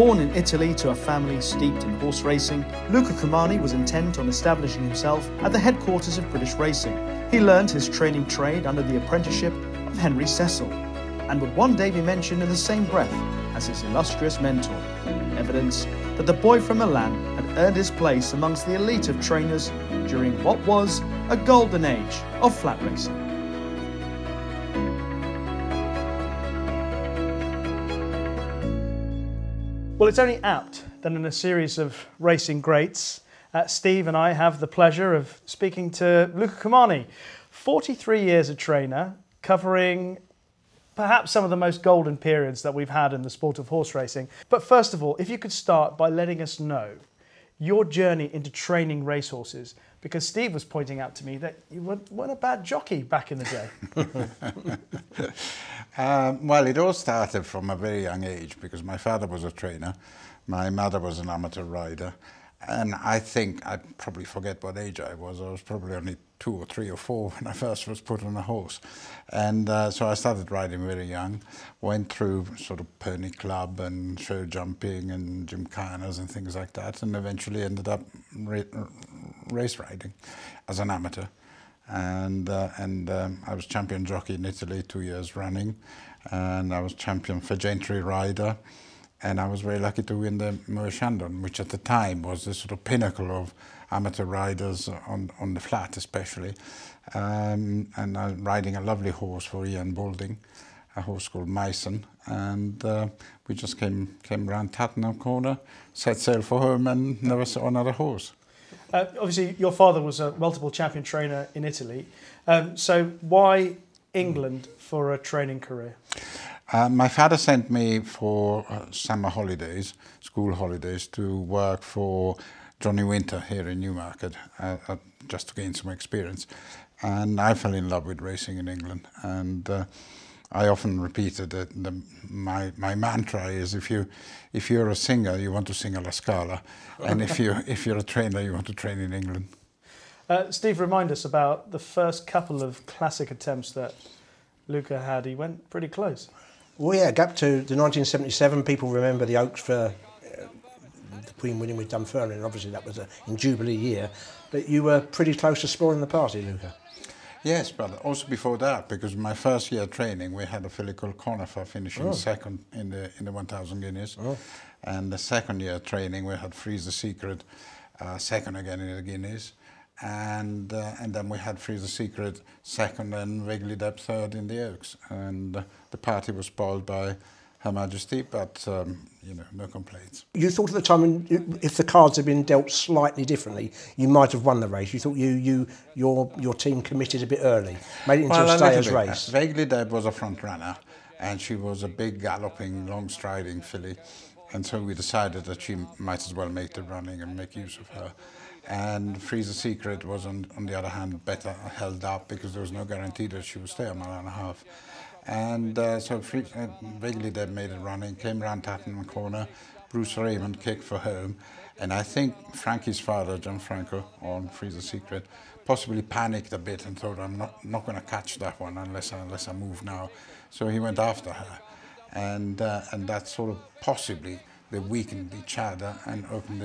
Born in Italy to a family steeped in horse racing, Luca Cumani was intent on establishing himself at the headquarters of British racing. He learned his training trade under the apprenticeship of Henry Cecil, and would one day be mentioned in the same breath as his illustrious mentor, evidence that the boy from Milan had earned his place amongst the elite of trainers during what was a golden age of flat racing. Well, it's only apt that in a series of racing greats, Steve and I have the pleasure of speaking to Luca Cumani, 43 years a trainer, covering perhaps some of the most golden periods that we've had in the sport of horse racing. But first of all, if you could start by letting us know your journey into training racehorses, because Steve was pointing out to me that you weren't a bad jockey back in the day. Well, it all started from a very young age because my father was a trainer, my mother was an amateur rider, and I think I probably forget what age I was. I was probably only 2 or 3 or 4 when I first was put on a horse. And so I started riding very young, went through sort of pony club and show jumping and gymkhanas and things like that, and eventually ended up race riding as an amateur. And I was champion jockey in Italy 2 years running, and I was champion for gentry rider, and I was very lucky to win the Moët-Chandon, which at the time was the sort of pinnacle of amateur riders on the flat especially. And I was riding a lovely horse for Ian Balding, a horse called Mason, and we just came round Tattenham Corner, set sail for home and never saw another horse. Obviously, your father was a multiple champion trainer in Italy. So why England for a training career? My father sent me for summer holidays, school holidays, to work for Johnny Winter here in Newmarket, just to gain some experience. And I fell in love with racing in England. And I often repeated that my mantra is if you're a singer, you want to sing a La Scala, and if you're a trainer, you want to train in England. Steve, remind us about the first couple of classic attempts that Luca had. He went pretty close. Well, yeah, up to the 1977, people remember the Oaks for the Queen winning with Dunfermline, and obviously that was in Jubilee year. But you were pretty close to spoiling the party, Luca. Yes, but also before that, because my first year training, we had a filly called Conifer finishing second in the 1,000 guineas. Oh. And the second year training, we had Freeze the Secret second again in the guineas. And then we had Freeze the Secret second and Vaguely Deb third in the Oaks. And the party was spoiled by Her Majesty, but you know, no complaints. You thought at the time, if the cards had been dealt slightly differently, you might have won the race. You thought your team committed a bit early, made it into a stayers race. Vaguely Deb was a front runner, and she was a big galloping, long striding filly, and so we decided that she might as well make the running and make use of her. And Freeze the Secret was, on the other hand, better held up because there was no guarantee that she would stay a mile and a half. And so Vaguely Deb made it running, came round Tattenham Corner, Bruce Raymond kicked for home, and I think Frankie's father, John Franco, on Freeze the Secret, possibly panicked a bit and thought, I'm not going to catch that one unless I move now. So he went after her, and that sort of possibly they weakened each other and opened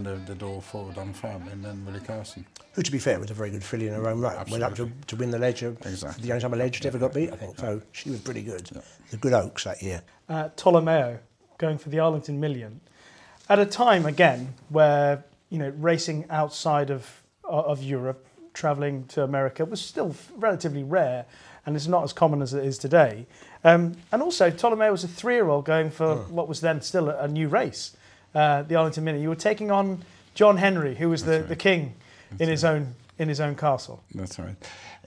the door for Dunfermline and then Willie Carson. Who, to be fair, was a very good filly in her own right. Absolutely. Went up to win the Ledger. Exactly. The only time a Ledger ever got beat, I think. So she was pretty good. Yeah. The good Oaks that year. Ptolomeo going for the Arlington Million at a time again where racing outside of Europe, travelling to America was still relatively rare, and it's not as common as it is today. And also Ptolomeo was a 3-year-old going for what was then still a new race. The Arlington Million. You were taking on John Henry, who was the king in his own castle. That's right.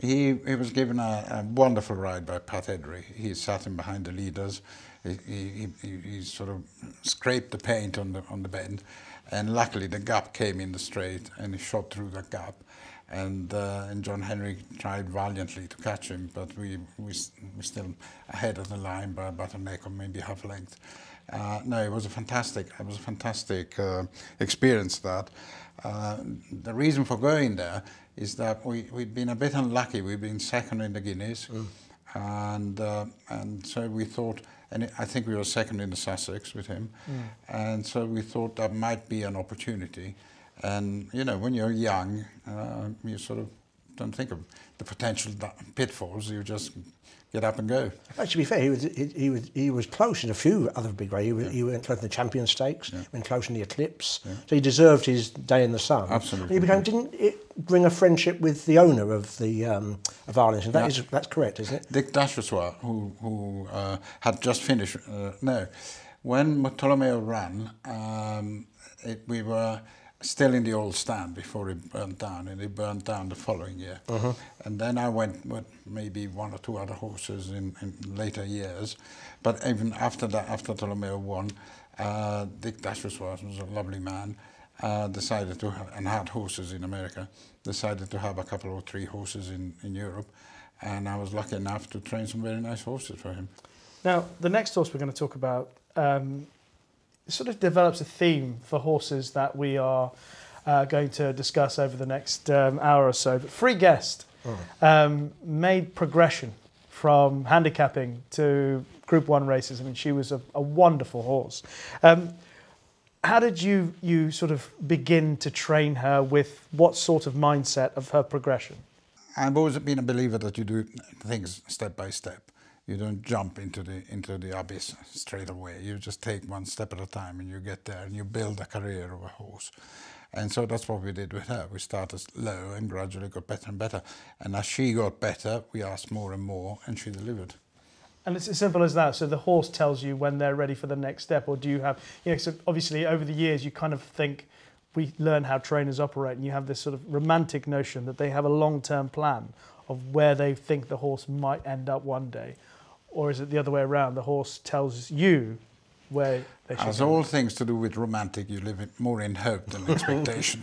He was given a wonderful ride by Pat Edry. He sat him behind the leaders. He sort of scraped the paint on the bend, and luckily the gap came in the straight, and he shot through that gap. And John Henry tried valiantly to catch him, but we still ahead of the line by about a neck or maybe half a length. No, it was a fantastic experience. That the reason for going there is that we'd been a bit unlucky. We'd been second in the Guineas, and so we thought, and I think we were second in the Sussex with him, and so we thought that might be an opportunity. And you know, when you're young, you sort of don't think of the potential pitfalls. You just get up and go. But to be fair, he was close in a few other big races. He went close in the Champion Stakes, went close in the Eclipse. So he deserved his day in the sun. Absolutely. Didn't it bring a friendship with the owner of the of Arlington? That's correct, isn't it? Dick Dashwood, who had just finished. No, when Bartholomew ran, we were still in the old stand before it burnt down, and it burnt down the following year. And then I went with maybe one or two other horses in later years. But even after that, after Bartholomew won, Dick Dashwood was a lovely man, decided to have, and had horses in America, decided to have a couple or three horses in Europe. And I was lucky enough to train some very nice horses for him. Now, the next horse we're going to talk about sort of develops a theme for horses that we are going to discuss over the next hour or so. But Free Guest made progression from handicapping to Group 1 races. I mean, she was a wonderful horse. How did you sort of begin to train her? With what sort of mindset of her progression? I've always been a believer that you do things step by step. You don't jump into the abyss straight away. You just take one step at a time, and you get there, and you build a career of a horse. And so that's what we did with her. We started low and gradually got better and better. And as she got better, we asked more and more, and she delivered. And it's as simple as that. So the horse tells you when they're ready for the next step, or do you have, so obviously over the years you kind of think, we learn how trainers operate, and you have this sort of romantic notion that they have a long-term plan of where they think the horse might end up one day. Or is it the other way around? The horse tells you where they should As go. all things to do with romantic, you live more in hope than expectation.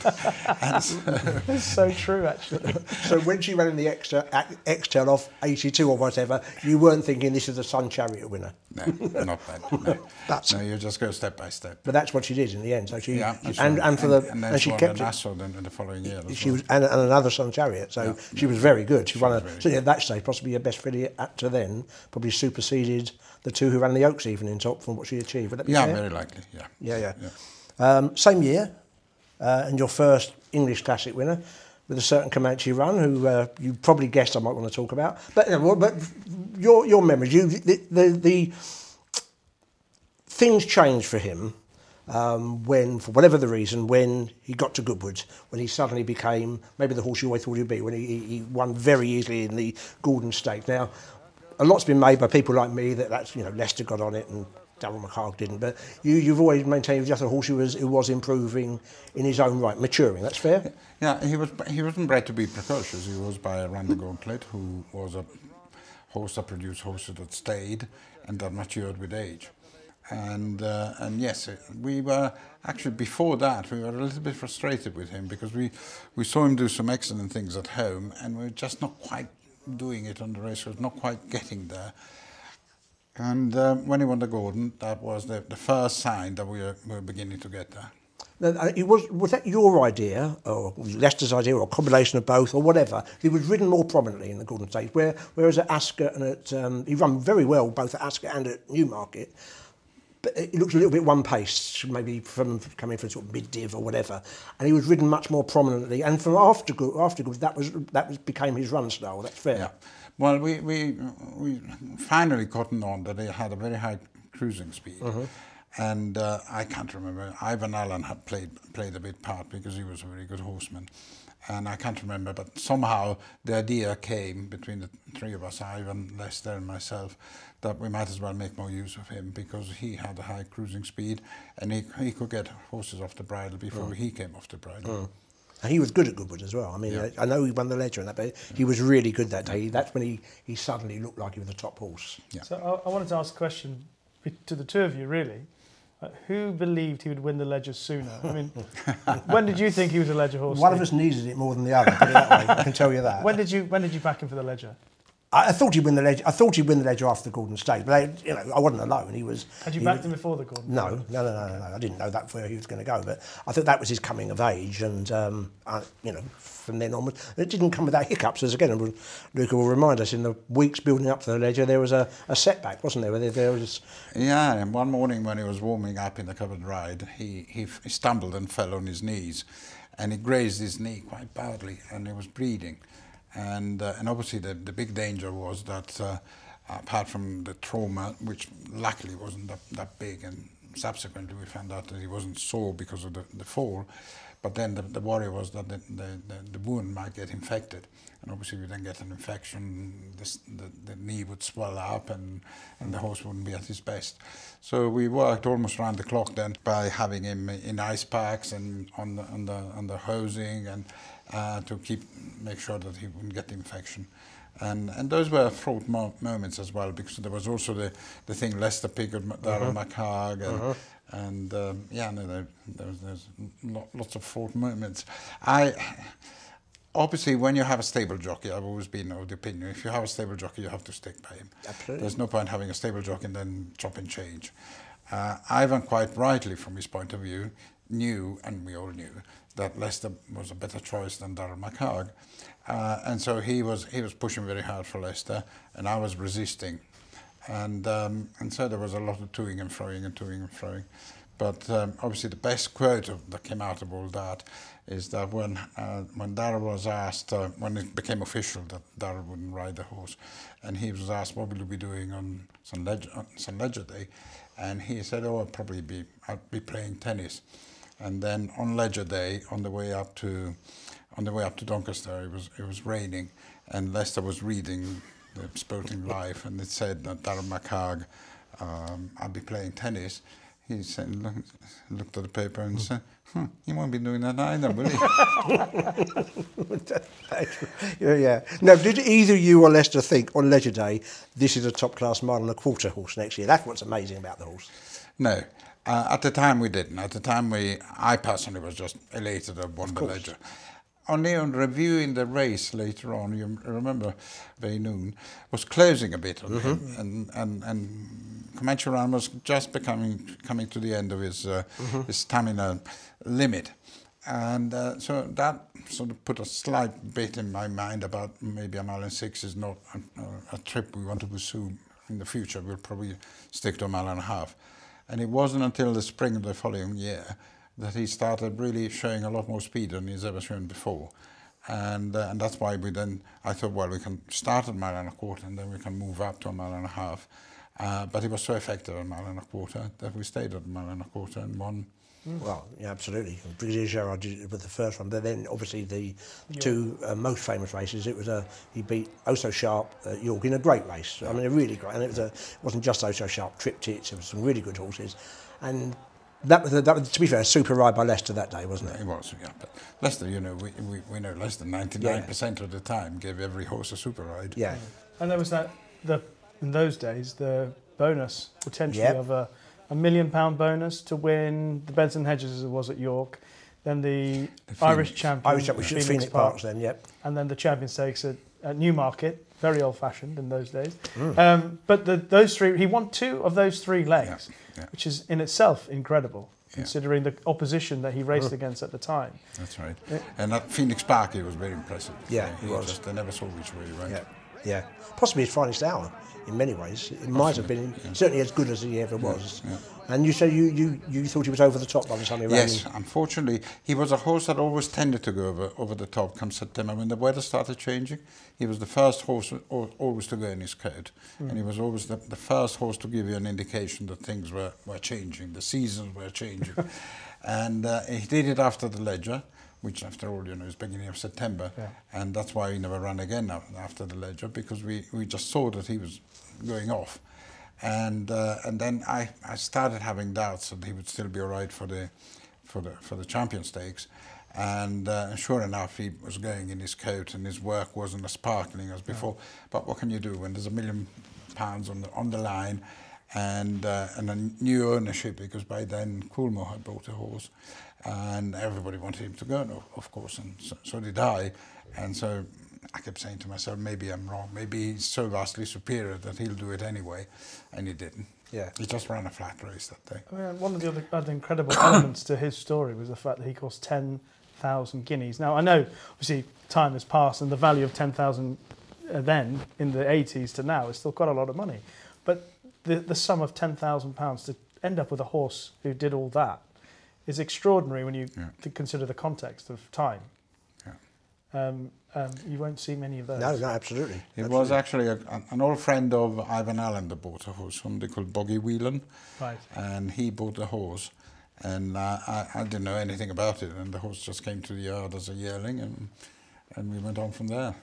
And so, It's so true, actually. So when she ran in the Extel off 82 or whatever, you weren't thinking this is a Sun Chariot winner? No, not that. No, you just go step by step. But that's what she did in the end. So she and then she she won kept the it. Nassau in the following year. She was and another Sun Chariot. So she was very good. She won certainly at that stage, possibly her best filly up to then, probably superseded the two who ran the Oaks even in top from what she achieved. Would that be fair? Very likely. Same year, and your first English Classic winner with a certain Commanche Run, who you probably guessed I might want to talk about. But your memories, the things changed for him when, for whatever the reason, when he got to Goodwood, when he suddenly became maybe the horse you always thought he'd be, when he won very easily in the Gordon Stakes. Now, a lot's been made by people like me that's Leicester got on it and Darryl McHarg didn't, but you've always maintained just a horse who was improving in his own right, maturing. That's fair. Yeah, he wasn't bred to be precocious. He was by Randy Gauntlet, who was a horse that produced horses that stayed and that matured with age. And yes, we were actually before that we were a little bit frustrated with him because we saw him do some excellent things at home, and we were just not quite doing it on the racecourse, not quite getting there. And when he won the Gordon, that was the first sign that we were beginning to get there. Now, was that your idea, or Leicester's idea, or a combination of both, or whatever? He was ridden more prominently in the Gordon Stakes, whereas at Ascot and at he ran very well both at Ascot and at Newmarket. But it looked a little bit one-paced, maybe from coming from sort of mid-div or whatever. And he was ridden much more prominently. And from afterwards, that became his run style. That's fair. Yeah. Well, we finally cottoned on that he had a very high cruising speed. And I can't remember. Ivan Allen had played a big part because he was a very good horseman. And I can't remember, but somehow the idea came between the three of us, Ivan, Leicester and myself, that we might as well make more use of him because he had a high cruising speed and he could get horses off the bridle before he came off the bridle. And he was good at Goodwood as well. I mean, I know he won the Ledger in that, but he was really good that day. That's when he suddenly looked like he was a top horse. Yeah. So I wanted to ask a question to the two of you, really. Who believed he would win the Ledger sooner? I mean, when did you think he was a Ledger horse? One of us needed it more than the other, put it that way. I can tell you that. When did you back him for the Ledger? I thought he'd win the ledger. I thought he'd win the ledger after the Gordon Stakes, but you know, I wasn't alone. He was. Had you backed him before the Gordon? No. I didn't know that where he was going to go, but I thought that was his coming of age, and you know, from then onwards, it didn't come without hiccups. As again, Luca will remind us, in the weeks building up to the ledger, there was a setback, wasn't there? There was. Yeah, and one morning when he was warming up in the covered ride, he stumbled and fell on his knees, and he grazed his knee quite badly, and he was bleeding. And obviously the big danger was that apart from the trauma, which luckily wasn't that big, and subsequently we found out that he wasn't sore because of the fall, but then the worry was that the wound might get infected, and obviously we then get an infection, the knee would swell up, and the horse wouldn't be at his best. So we worked almost round the clock then by having him in ice packs and on the hosing, and to make sure that he wouldn't get the infection. And those were fraught moments as well, because there was also the thing Leicester picked Darrell McHarg, and yeah, no, there's lots of fraught moments. Obviously, when you have a stable jockey, I've always been of the opinion, if you have a stable jockey, you have to stick by him. Absolutely. There's no point having a stable jockey and then chop and change. Ivan, quite rightly from his point of view, knew, and we all knew, that Leicester was a better choice than Darrell McHarg. And so he was pushing very hard for Leicester, and I was resisting. And so there was a lot of toing and froing. But obviously the best quote that came out of all that is that when Darrell was asked, when it became official that Darrell wouldn't ride the horse, and he was asked, what will you be doing on St. Leger Day? And he said, oh, I'll be playing tennis. And then on Leger Day, on the way up to Doncaster, it was raining, and Leicester was reading the Sporting Life, and it said that Darrell McHarg, I'll be playing tennis. He said, looked at the paper and said, he won't be doing that either, will he? Yeah. Now, did either you or Leicester think on Leger Day, this is a top-class mile and a quarter horse next year? That's what's amazing about the horse. No. At the time we didn't. At the time I personally was just elated of won the Leger. Only on reviewing the race later on, you remember Baynoon was closing a bit on him, and Commanche Run was just coming to the end of his stamina limit, and so that sort of put a slight bit in my mind about maybe a mile and 6 is not a trip we want to pursue in the future. We'll probably stick to a mile and a half. And it wasn't until the spring of the following year that he started really showing a lot more speed than he's ever shown before. And that's why I thought, well, we can start at a mile and a quarter and then we can move up to a mile and a half. But he was so effective at a mile and a quarter that we stayed at a mile and a quarter and won. Well, yeah, absolutely. Brigadier Gerard did it with the first one, but then obviously the two most famous races, it was he beat Oh So Sharp at York in a great race. I mean, a really great, and it wasn't just Oh So Sharp, Triptych, it was some really good horses, and that was to be fair, a super ride by Leicester that day, wasn't it? It was, yeah. But Leicester, you know, we know Leicester 99% of the time gave every horse a super ride. Yeah. And there was in those days the bonus potentially of a £1 million bonus to win the Benson Hedges as it was at York, then the Irish Champion, Phoenix Parks then, yep. And then the Champion Stakes at Newmarket, very old-fashioned in those days. But those three, he won 2 of those 3 legs, which is in itself incredible, considering the opposition that he raced against at the time. That's right. And at Phoenix Park, he was very impressive. Yeah, he was. They never saw which way he went. Yeah. Possibly his finest hour. In many ways, it might have been certainly as good as he ever was. Yeah. And you say you thought he was over the top by the time he ran. Yes, unfortunately, he was a horse that always tended to go over the top come September when the weather started changing. He was the first horse always to go in his coat, and he was always the first horse to give you an indication that things were changing, the seasons were changing, and he did it after the Leger, which after all, you know, is beginning of September, and that's why he never ran again after the Leger, because we just saw that he was going off, and then I started having doubts that he would still be all right for the Champion Stakes, and sure enough, he was going in his coat, and his work wasn't as sparkling as before. But what can you do when there's £1 million on the line, and a new ownership, because by then Coolmore had bought a horse, and everybody wanted him to go, of course, and so did I. And so I kept saying to myself, maybe I'm wrong. Maybe he's so vastly superior that he'll do it anyway, and he didn't. Yeah. He just ran a flat race that day. I mean, one of the other incredible elements to his story was the fact that he cost 10,000 guineas. Now, I know, obviously, time has passed and the value of 10,000 then, in the 80s to now, is still quite a lot of money. But the sum of £10,000 to end up with a horse who did all that is extraordinary when you consider the context of time. Yeah. You won't see many of those. No, absolutely. It was actually an old friend of Ivan Allen that bought a horse, somebody called Boggy Whelan. Right. And he bought the horse, and I didn't know anything about it, and the horse just came to the yard as a yearling, and we went on from there.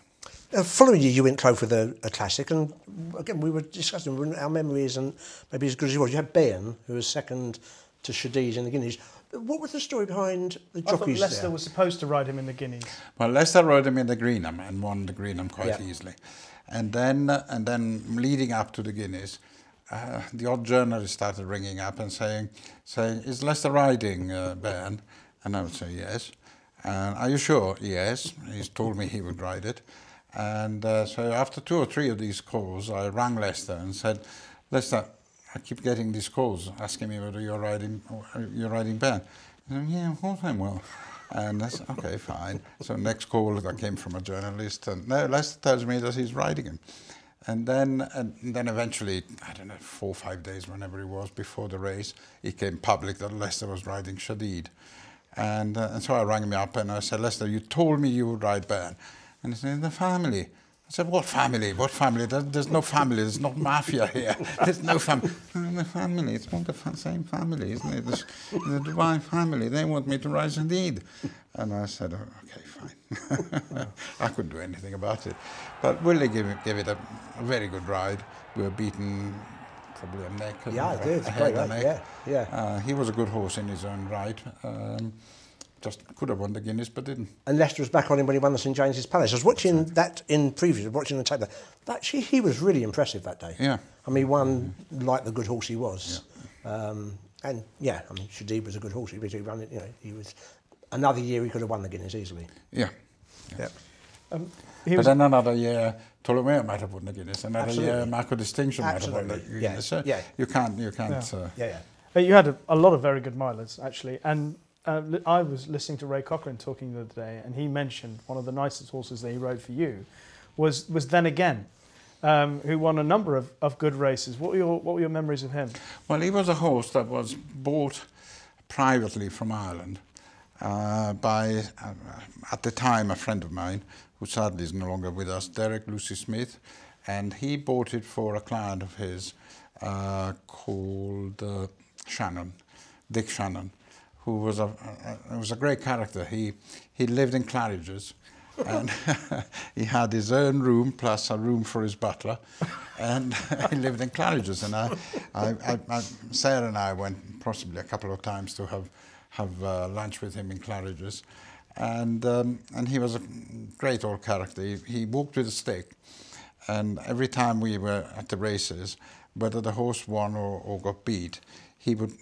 Following you went close with a classic, and again, we were discussing our memory isn't maybe as good as it was. You had Ben, who was second to Shadid in the Guineas. What was the story behind the jockeys? I thought Leicester was supposed to ride him in the Guineas. Well, Leicester rode him in the Greenham and won the Greenham quite easily. And then leading up to the Guineas, the odd journalist started ringing up and saying, is Leicester riding, Ben? And I would say, yes. And are you sure? Yes. He's told me he would ride it. And so after 2 or 3 of these calls, I rang Leicester and said, Leicester, I keep getting these calls asking me whether you're riding Ben. And I said, yeah, of course I will. And I said, okay, fine. So next call that came from a journalist, and no, Leicester tells me that he's riding him. And then eventually, I don't know, 4 or 5 days, whenever it was, before the race, it came public that Leicester was riding Shadid. And so I rang him up and I said, Leicester, you told me you would ride Ben. And he said, the family. I said, what family? What family? There's no family. There's not mafia here. There's no family. The family. It's not the same family, isn't it? The Dubai family. They want me to ride Shadid. And I said, oh, okay, fine. I couldn't do anything about it. But Willie gave it a very good ride. We were beaten probably a neck. Yeah, I did. A head, a neck. Yeah. He was a good horse in his own right. Just could have won the Guineas, but didn't. And Leicester was back on him when he won the St James's Palace. I was watching that in previews, watching the tape there. Actually, he was really impressive that day. Yeah. I mean, he won like the good horse he was. Yeah. And yeah, I mean, Shadid was a good horse. He really ran it. You know, he was another year he could have won the Guineas easily. Yeah. Yeah. But then another year, Ptolomeo might have won the Guineas. Another year, Marco Distinction might have won the Guineas. So you can't. You had a lot of very good milers, actually. And I was listening to Ray Cochrane talking the other day, and he mentioned one of the nicest horses that he rode for you was Then Again, who won a number of good races. What were your memories of him? Well, he was a horse that was bought privately from Ireland by, at the time, a friend of mine, who sadly is no longer with us, Derek Lucy Smith, and he bought it for a client of his called Shannon, Dick Shannon, who was a great character. He lived in Claridge's, and he had his own room plus a room for his butler, and he lived in Claridge's. And Sarah and I went possibly a couple of times to have lunch with him in Claridge's, and he was a great old character. He walked with a stick, and every time we were at the races, whether the horse won or got beat, he would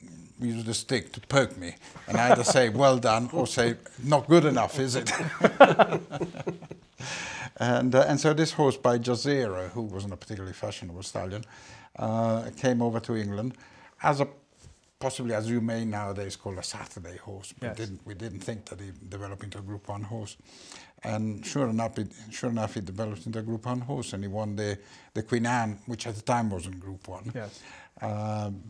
use the stick to poke me, and I either say well done or say not good enough, is it? And so this horse by Jazeera, who wasn't a particularly fashionable stallion, came over to England as a possibly, as you may nowadays call, a Saturday horse. Yes. We didn't think that he'd develop into a Group 1 horse, and sure enough, he developed into a Group 1 horse, and he won the Queen Anne, which at the time wasn't Group 1. Yes.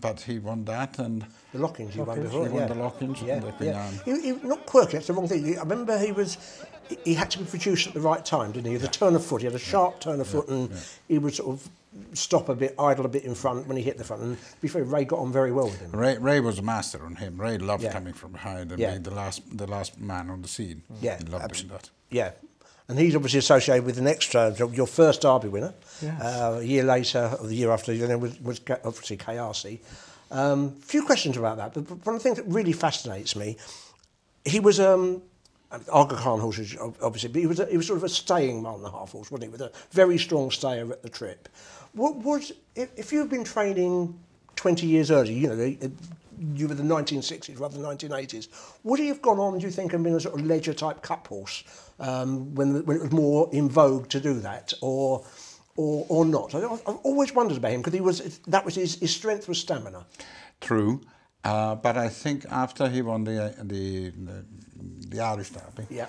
But he won that, and the Lockings he won before. He won the Lockings and the Queen Anne. He not quirky. That's the wrong thing. I remember he had to be produced at the right time, didn't he? The turn of foot. He had a sharp turn of foot, and he would sort of stop a bit, idle a bit in front when he hit the front. And to be fair, Ray got on very well with him. Ray was a master on him. Ray loved coming from behind and being the last man on the scene. Yeah, he loved doing that. Yeah. And he's obviously associated with the next, your first Derby winner. Yes. A year later, or the year after, then was obviously Kahyasi. Few questions about that, but one of the things that really fascinates me, he was Aga Khan horse, obviously, but he was sort of a staying mile and a half horse, wasn't he, with a very strong stayer at the trip. What was, if you'd been training 20 years earlier, you know, you were the 1960s rather than 1980s. Would he have gone on, do you think, and been a sort of ledger type cup horse when it was more in vogue to do that, or not? I've always wondered about him because that was his strength was stamina. True, but I think after he won the Irish Derby, Yeah.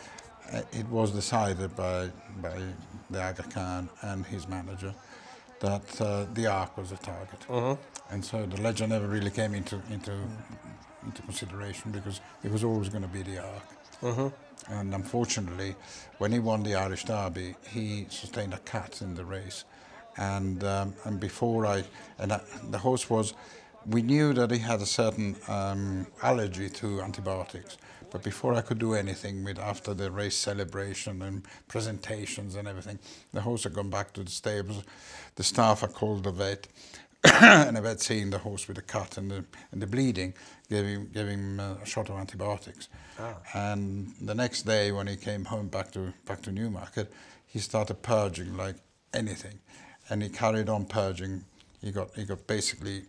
It was decided by the Aga Khan and his manager that the Ark was the target, and so the Ledger never really came into consideration because it was always going to be the Ark. And unfortunately, when he won the Irish Derby, he sustained a cut in the race, and before the horse was. We knew that he had a certain allergy to antibiotics, but before I could do anything after the race celebration and presentations and everything, the horse had gone back to the stables. The staff had called the vet, and the vet seeing the horse with the cut and the bleeding, gave him a shot of antibiotics. And the next day, when he came home back to Newmarket, he started purging like anything, and he carried on purging. He got basically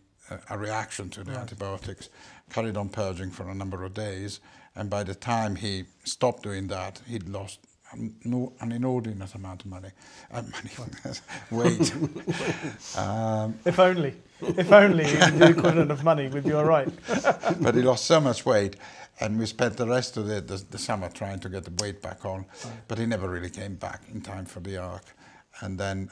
a reaction to the antibiotics, carried on purging for a number of days, and by the time he stopped doing that, he'd lost an inordinate amount of weight. If only the equivalent of money would be all right. But he lost so much weight, and we spent the rest of the summer trying to get the weight back on, but he never really came back in time for the Ark. And then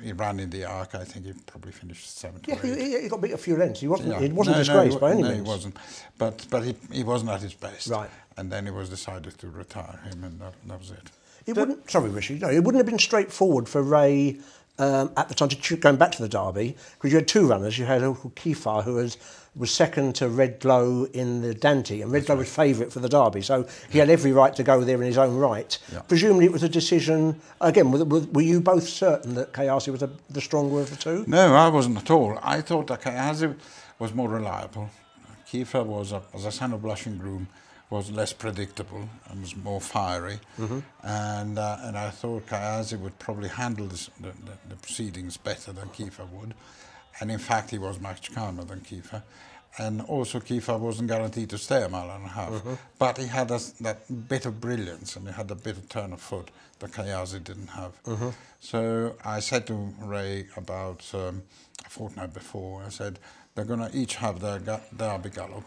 he ran in the Ark. I think he probably finished 7th. Yeah, he got beat a few lengths. He wasn't disgraced by any means. No, he wasn't. But he wasn't at his best. Right. And then it was decided to retire him, and that was it. It wouldn't. Sorry, Rishi. No, it wouldn't have been straightforward for Ray at the time going back to the Derby, because you had two runners. You had Kiefer, who was second to Red Glow in the Dante, and Red Glow was favourite for the Derby, so he had every right to go there in his own right. Yeah. Presumably it was a decision, again, were you both certain that Kahyasi was the stronger of the two? No, I wasn't at all. I thought that Kahyasi was more reliable. Kiefer was, as a son of Blushing Groom, was less predictable and was more fiery. And I thought Kahyasi would probably handle the proceedings better than Kiefer would. And in fact, he was much calmer than Kiefer. And also, Kiefer wasn't guaranteed to stay a mile and a half. But he had that bit of brilliance, and he had a bit of turn of foot that Kahyasi didn't have. So I said to Ray about a fortnight before, I said, they're going to each have their Derby gallop.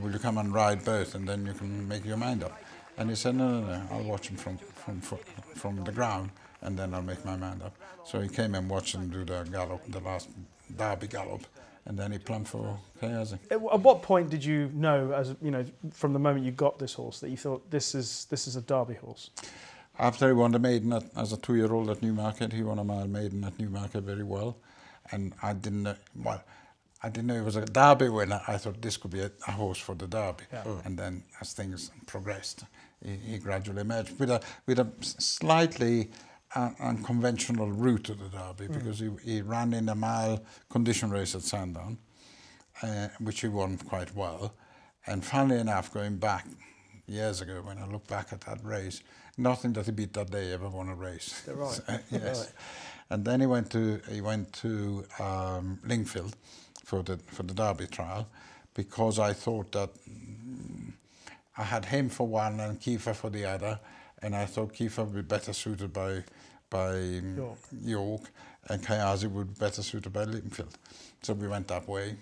Will you come and ride both, and then you can make your mind up? And he said, no, I'll watch him from the ground, and then I'll make my mind up. So he came and watched him do the gallop, the last Derby gallop, and then he plumped for Kahyasi. At what point did you know, as you know, from the moment you got this horse, that you thought this is a Derby horse? After he won the maiden as a 2-year-old at Newmarket, he won a mile maiden at Newmarket very well, and I didn't know he was a Derby winner. I thought this could be a horse for the Derby, and then as things progressed, he gradually emerged with a slightly unconventional route to the Derby, because he ran in a mile condition race at Sandown, which he won quite well. And funnily enough, going back years ago, when I look back at that race, nothing that he beat that day ever won a race. Right. So, yes. Right. And then he went to Lingfield for the Derby trial, because I thought that I had him for one and Kiefer for the other, and I thought Kiefer would be better suited by York, and Kahyasi would be better suited by Lingfield. So we went that way.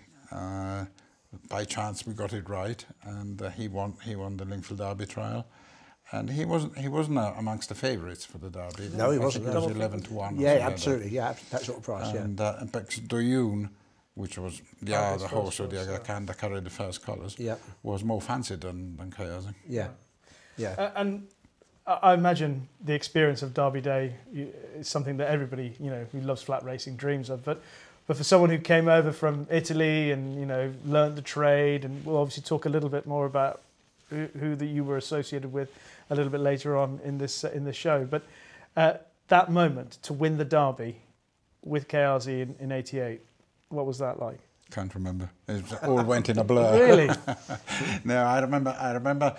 By chance we got it right, and he won the Lingfield Derby trial. And he wasn't amongst the favourites for the Derby. No, he wasn't. He was 11-1. Yeah, absolutely. Yeah, that sort of price. And Doyoun, which was the other horse of the Aga Khan that carried the first colours, was more fancied than Kahyasi. Yeah, yeah. And I imagine the experience of Derby Day is something that everybody, who loves flat racing dreams of. But for someone who came over from Italy and learned the trade, and we'll obviously talk a little bit more about who that you were associated with a little bit later on in this show. But that moment to win the Derby with Kahyasi in '88, what was that like? Can't remember. It all went in a blur. Really? No, I remember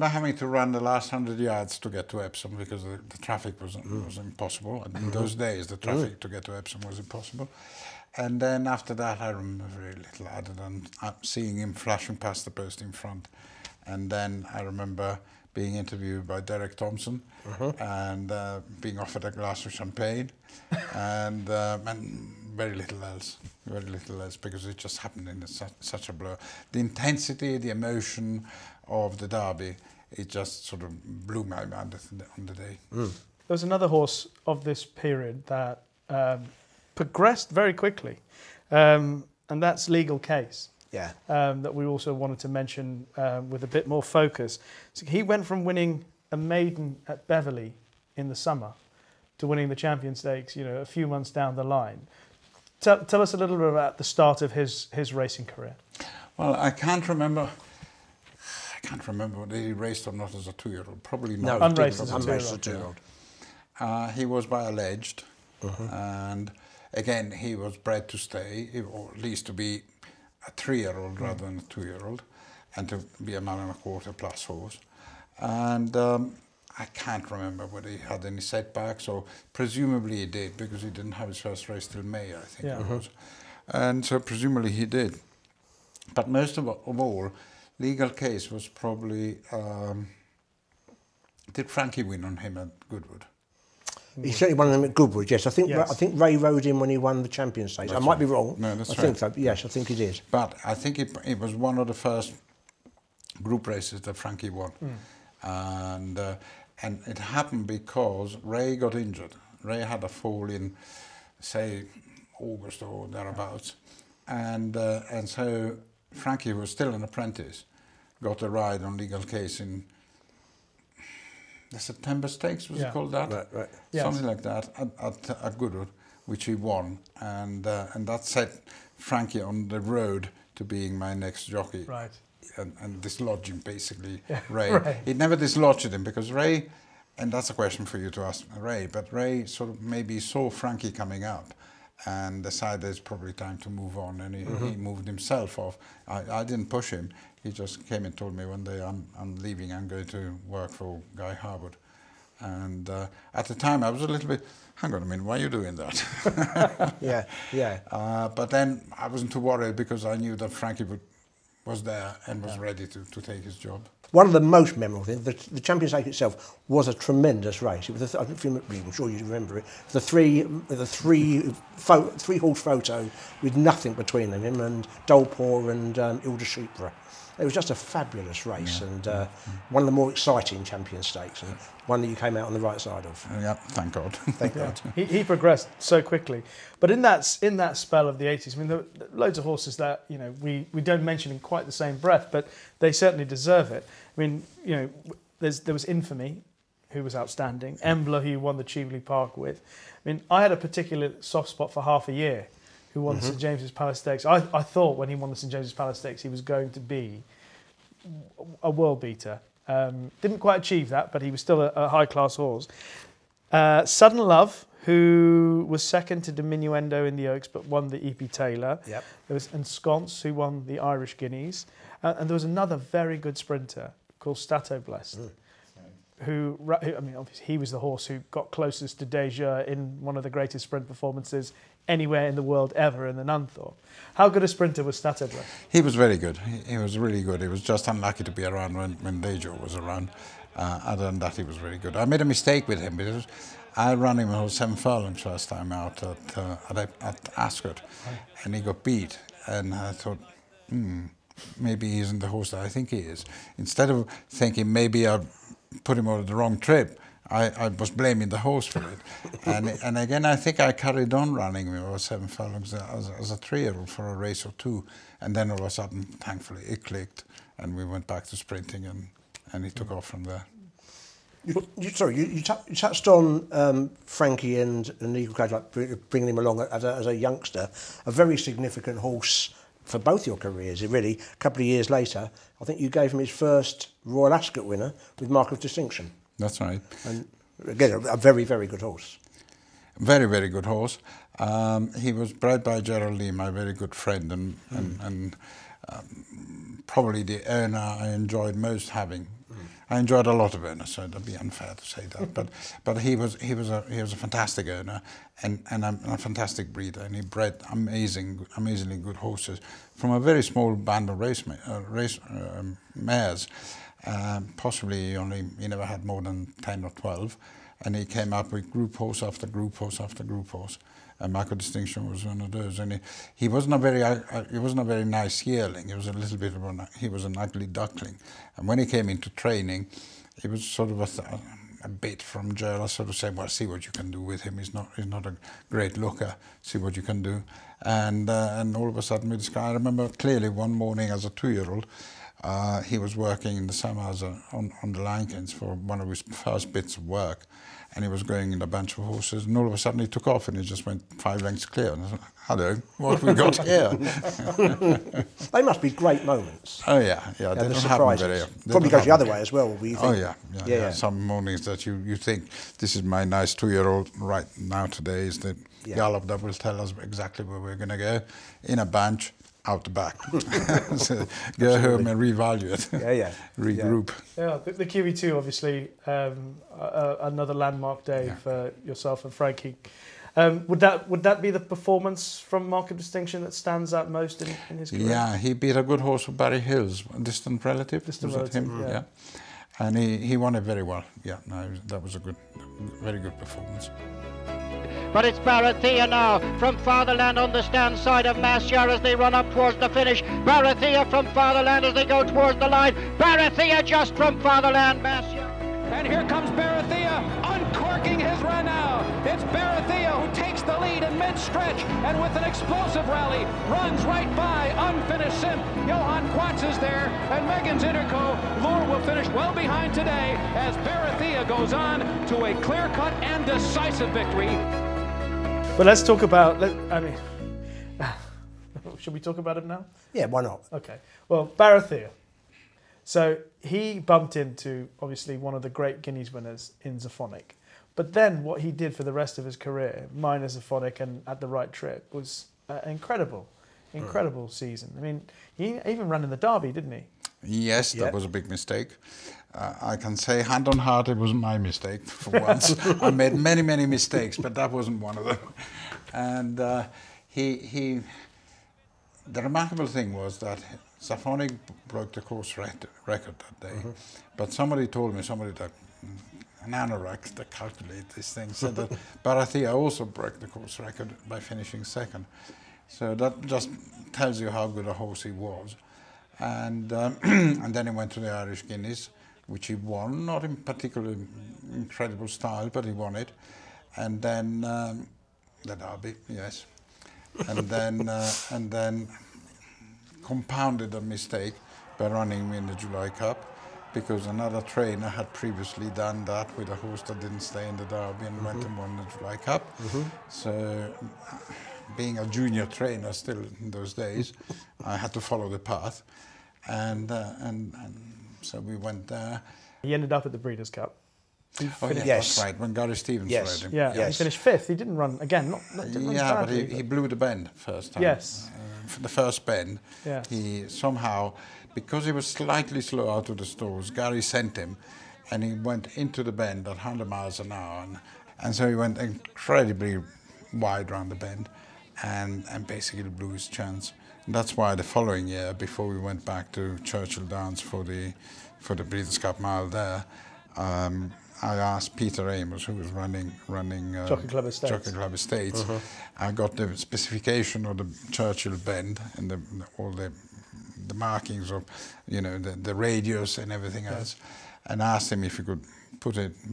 having to run the last 100 yards to get to Epsom, because the traffic was impossible. And in those days, the traffic to get to Epsom was impossible. And then after that, I remember very little other than seeing him flashing past the post in front. And then I remember being interviewed by Derek Thompson and being offered a glass of champagne and very little else, because it just happened in such a blur. The intensity, the emotion of the Derby, it just sort of blew my mind on the day. There was another horse of this period that progressed very quickly, and that's Legal Case. Yeah. That we also wanted to mention with a bit more focus. So he went from winning a maiden at Beverley in the summer to winning the Champion Stakes, a few months down the line. Tell us a little bit about the start of his racing career. Well, I can't remember whether he raced or not as a 2-year-old. Probably not. No, unraced as a 2-year-old. He was by alleged, and again, he was bred to stay, or at least to be a 3-year-old rather than a 2-year-old, and to be a 9.25 plus horse. And I can't remember whether he had any setbacks, or presumably he did, because he didn't have his first race till May, I think it was. And so presumably he did. But most of all, Legal Case was probably, did Frankie win on him at Goodwood? He certainly won them at Goodwood, yes. I think Ray rode him when he won the Champion Stakes. I might be wrong. No, that's right. I think so. Yes, I think he did. But I think it was one of the first group races that Frankie won. And it happened because Ray got injured. Ray had a fall in, say, August or thereabouts. And so Frankie, who was still an apprentice, got a ride on Legal Case in the September Stakes, was it called that? Right. Something like that at Goodwood, which he won, and that set Frankie on the road to being my next jockey. Right. And dislodging basically Ray. It never dislodged him because Ray, and that's a question for you to ask Ray, but Ray sort of maybe saw Frankie coming up and decided it's probably time to move on, and he moved himself off. I didn't push him. He just came and told me one day, I'm leaving, I'm going to work for Guy Harwood. And at the time I was a little bit, hang on a minute, why are you doing that? But then I wasn't too worried because I knew that Frankie was there and was ready to take his job. One of the most memorable things, the Champions Stakes itself was a tremendous race. It was, I'm sure you remember it. The three horse photo with nothing between them, him and Dolpor and Ilda Shupra. It was just a fabulous race, and one of the more exciting Champion Stakes, and one that you came out on the right side of. Yeah, thank God. Thank God. He progressed so quickly, but in that spell of the 80s, I mean, there were loads of horses that we don't mention in quite the same breath, but they certainly deserve it. I mean, there was Infamy, who was outstanding. Embla, who you won the Cheveley Park with. I mean, I had a particular soft spot for Half a Year, who won the St James's Palace Stakes. I thought when he won the St James's Palace Stakes he was going to be a world beater. Didn't quite achieve that, but he was still a high-class horse. Sudden Love, who was second to Diminuendo in the Oaks, but won the EP Taylor. Yep. There was Ensconce, who won the Irish Guineas. And there was another very good sprinter called Statoblest, who, I mean, obviously he was the horse who got closest to Deja in one of the greatest sprint performances anywhere in the world ever in the Nunthorpe. How good a sprinter was Statoblest? He was very good. He was really good. He was just unlucky to be around when Deja was around. Other than that, he was very good. I made a mistake with him because I ran him on 7 furlongs first time out at Ascot, and he got beat. And I thought, maybe he isn't the horse that I think he is. Instead of thinking maybe I put him on the wrong trip, I was blaming the horse for it. And again, I think I carried on running him over 7 furlongs as a 3-year-old for a race or two. And then all of a sudden, thankfully, it clicked and we went back to sprinting and he took off from there. You touched on Frankie and Eagle Cage, like bringing him along as a youngster, a very significant horse for both your careers, really. A couple of years later, I think you gave him his first Royal Ascot winner with Mark of Distinction. That's right. And again, a very, very good horse. Very, very good horse. He was bred by Gerald Lee, my very good friend, and probably the owner I enjoyed most having. I enjoyed a lot of owners, so it'd be unfair to say that. But he was a fantastic owner and a fantastic breeder, and he bred amazingly good horses from a very small band of mares. Possibly he never had more than 10 or 12, and he came up with group horse after group horse after group horse. And Market Distinction was one of those, and he wasn't a very nice yearling. He was a little bit of he was an ugly duckling, and when he came into training, he was sort of a bit from jail. Sort of saying, "Well, see what you can do with him. He's not a great looker. See what you can do." And all of a sudden, with this guy, I remember clearly one morning as a 2-year-old. He was working in the summer on the Lankins for one of his first bits of work, and he was going in a bunch of horses, and all of a sudden he took off and he just went 5 lengths clear. And I thought, hello, what have we got here? They must be great moments. Oh yeah. They don't happen very often. Probably goes the other way as well. Oh yeah. Some mornings that you think, this is my nice 2-year-old right now today is the gallop that will tell us exactly where we're going to go, in a bunch, out the back. So go home and reevaluate. Regroup. Yeah, the QE2 obviously another landmark day for yourself and Frankie. Would that be the performance from Market Distinction that stands out most in his career? Yeah, he beat a good horse of Barry Hill's, a distant relative. Yeah. And he won it very well. Yeah, no, that was a very good performance. But it's Barathea now from Fatherland on the stand side of Mashyar as they run up towards the finish. Barathea from Fatherland as they go towards the line. Barathea just from Fatherland, Mashyar. And here comes Barathea uncorking his run now. It's Barathea who takes the lead in mid-stretch and with an explosive rally runs right by unfinished Sim. Johan Quatz is there and Megan's Interco. Lure will finish well behind today as Barathea goes on to a clear-cut and decisive victory. But let's talk about, should we talk about him now? Yeah, why not? Okay. Well, Barathea. So he bumped into, obviously, one of the great Guineas winners in Zaphonic. But then what he did for the rest of his career, minus Zaphonic and at the right trip, was incredible season. I mean, he even ran in the Derby, didn't he? Yes, that was a big mistake. I can say hand on heart it wasn't my mistake for once. I made many mistakes, but that wasn't one of them. And the remarkable thing was that Zaphonic broke the course record that day, but somebody told me, an anorak that calculated this thing, said that Barathea also broke the course record by finishing second. So that just tells you how good a horse he was. And then he went to the Irish Guineas, which he won, not in particularly incredible style, but he won it. And then the Derby, yes. And then compounded a mistake by running in the July Cup, because another trainer had previously done that with a horse that didn't stay in the Derby and went and won the July Cup. So, being a junior trainer still in those days, I had to follow the path, and so we went there. He ended up at the Breeders' Cup. That's right, when Gary Stevens rode him. Yeah, he finished 5th. He didn't run again. Didn't run badly, but he blew the bend first time. Yes. For the first bend, he somehow, because he was slightly slow out of the stalls, Gary sent him, and he went into the bend at 100 miles an hour, and so he went incredibly wide around the bend, and basically blew his chance. And that's why the following year, before we went back to Churchill Downs for the Breeders' Cup Mile there, I asked Peter Amos, who was running Jockey Club Estates. I got the specification of the Churchill bend and all the markings of, the radius and everything else, and asked him if he could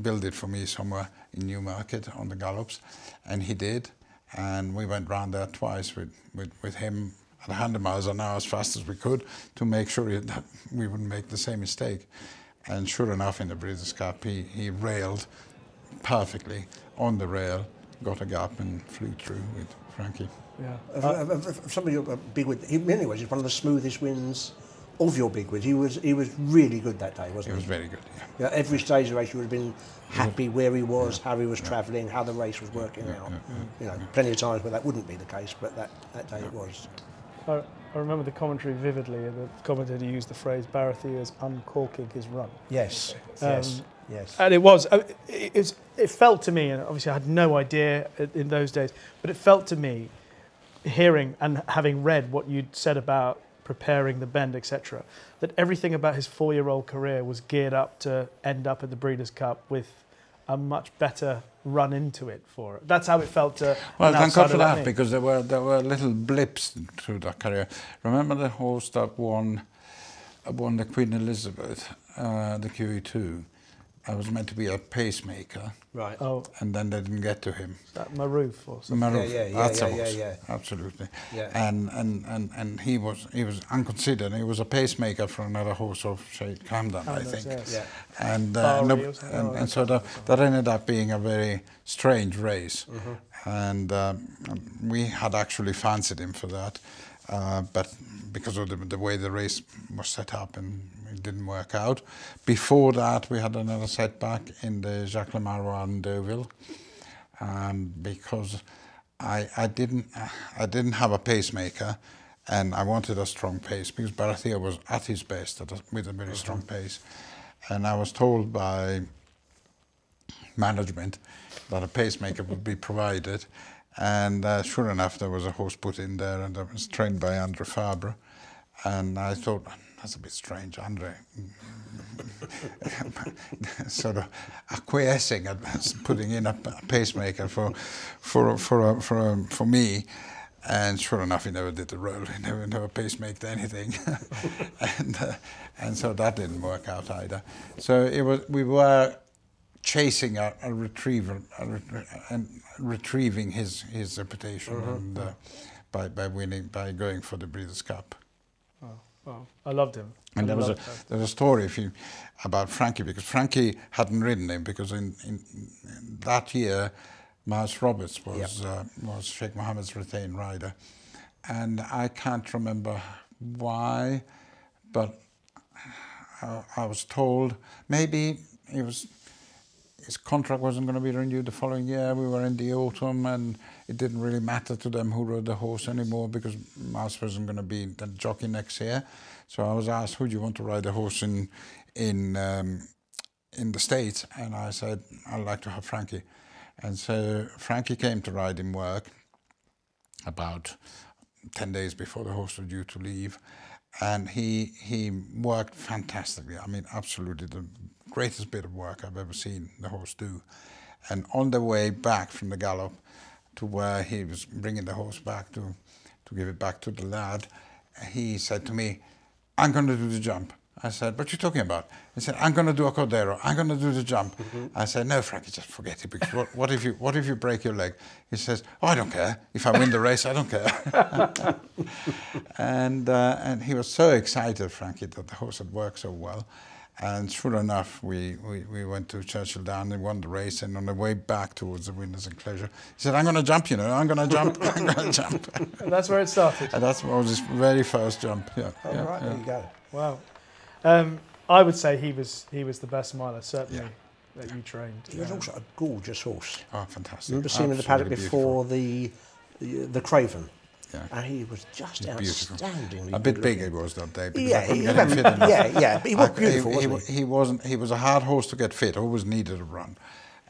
build it for me somewhere in Newmarket on the gallops, and he did. And we went round there twice with him at 100 miles an hour as fast as we could to make sure that we wouldn't make the same mistake. And sure enough, in the Breeders' Cup, he railed perfectly on the rail, got a gap and flew through with Frankie. Yeah. Somebody big win. In many ways, he's one of the smoothest wins of your big wins. He was really good that day, wasn't he? He was very good, yeah. Every stage of the race, you would have been happy where he was, how he was travelling, how the race was working out. Plenty of times where that wouldn't be the case, but that day it was. I remember the commentary vividly. The commentator used the phrase "Barathea's uncorking his run." Yes, yes, yes. And it felt to me, and obviously I had no idea in those days, but it felt to me, hearing and having read what you'd said about preparing the bend, etc., that everything about his 4-year-old career was geared up to end up at the Breeders' Cup with a much better run into it for it. That's how it felt to. Well, thank God for that, because there were little blips through that career. Remember the horse that won the Queen Elizabeth, the QE2. I was meant to be a pacemaker, right? Oh, and then they didn't get to him. Is that Maroof or something? Maroof, Yeah. Absolutely. Yeah. And he was unconsidered. He was a pacemaker for another horse of Sheikh Hamdan, I think. Yes. Yeah. And so that ended up being a very strange race, and we had actually fancied him for that, but because of the way the race was set up, and it didn't work out. Before that, we had another setback in the Jacques Le Marois in Deauville, because I didn't have a pacemaker, and I wanted a strong pace because Barathea was at his best with a very strong pace, and I was told by management that a pacemaker would be provided, and sure enough, there was a horse put in there, and it was trained by Andre Fabre, and I thought, that's a bit strange, Andre, sort of acquiescing at putting in a pacemaker for me, and sure enough, he never did the roll. He never pacemaked anything, and so that didn't work out either. So we were chasing a retriever and retrieving his reputation, and by winning, by going for the Breeders' Cup. Well, I loved him. And there was a story about Frankie, because Frankie hadn't ridden him, because in that year Miles Roberts was Sheikh Mohammed's retained rider, and I can't remember why, but I was told maybe his contract wasn't going to be renewed the following year. We were in the autumn, and it didn't really matter to them who rode the horse anymore, because Miles wasn't going to be the jockey next year. So I was asked, who do you want to ride the horse in the States? And I said, I'd like to have Frankie. And so Frankie came to ride in work about 10 days before the horse was due to leave. And he worked fantastically. I mean, absolutely the greatest bit of work I've ever seen the horse do. And on the way back from the gallop to where he was bringing the horse back to give it back to the lad, he said to me, I'm going to do the jump. I said, what are you talking about? He said, I'm going to do a Cordero. I'm going to do the jump. I said, no, Frankie, just forget it, because what if you break your leg? He says, oh, I don't care. If I win the race, I don't care. And he was so excited, Frankie, that the horse had worked so well. And sure enough, we went to Churchill Down and won the race. And on the way back towards the Winners' Enclosure, he said, I'm going to jump, I'm going to jump, I'm going to jump. And that's where it started. And that was his very first jump. There you go. Wow. I would say he was the best miler, certainly, that you trained. He was also a gorgeous horse. Oh, fantastic. I remember seeing him in the paddock before the Craven. Yeah. And he was just outstandingly a bit big he was that day, because I couldn't get him fit enough. Yeah, but he was beautiful, wasn't he? He was a hard horse to get fit, always needed a run.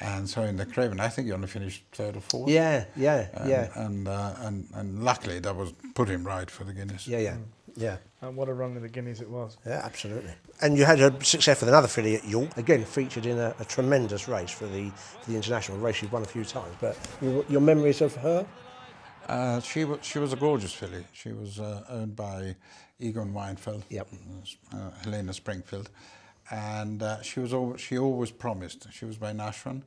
And so in the Craven, I think he only finished 3rd or 4th. And luckily that was put him right for the Guineas. Yeah. And what a run in the Guineas it was. Yeah, absolutely. And you had a success with another filly at York, again featured in a tremendous race for the international race. You've won a few times, but your memories of her? She was a gorgeous filly. She was owned by Egon Weinfeld, Helena Springfield, and she always promised. She was by Nashran,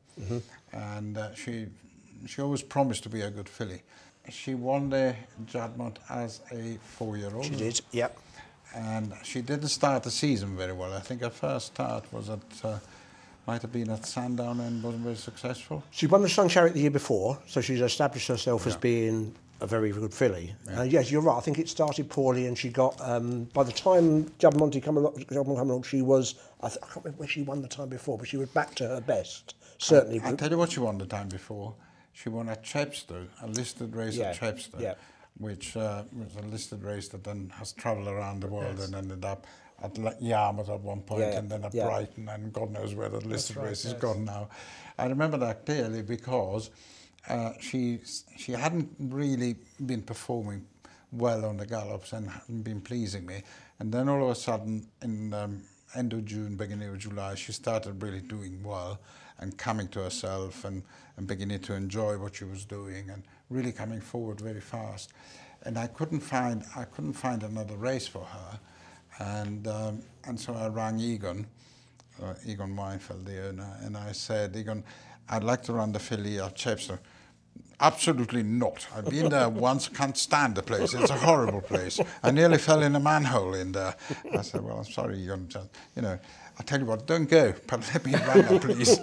and she always promised to be a good filly. She won the Jadmont as a 4-year-old. She did, yep. And she didn't start the season very well. I think her first start was might have been at Sandown and wasn't very successful. She won the Sun Chariot the year before, so she's established herself as being a very good filly. Yes, you're right. I think it started poorly, and she got by the time Jadmont come along, she was. I can't remember where she won the time before, but she was back to her best. Certainly. I'll tell you what she won the time before. She won at Chepstow, a listed race at Chepstow. which was a listed race that then has travelled around the world Yes. and ended up at Yarmouth at one point, Yeah, and then at yeah. Brighton, and God knows where the listed right, race has yes. gone now. I remember that clearly because she hadn't really been performing well on the gallops and hadn't been pleasing me. And then all of a sudden, in end of June, beginning of July, she started really doing well and coming to herself and beginning to enjoy what she was doing and really coming forward very fast. And I couldn't find another race for her. And so I rang Egon Weinfeld, the owner, and I said, Egon, I'd like to run the filly at Chepstow. Absolutely not. I've been there once, can't stand the place. It's a horrible place. I nearly fell in a manhole in there. I said, well, I'm sorry, Egon. You know, I tell you what, don't go, but let me run there, please.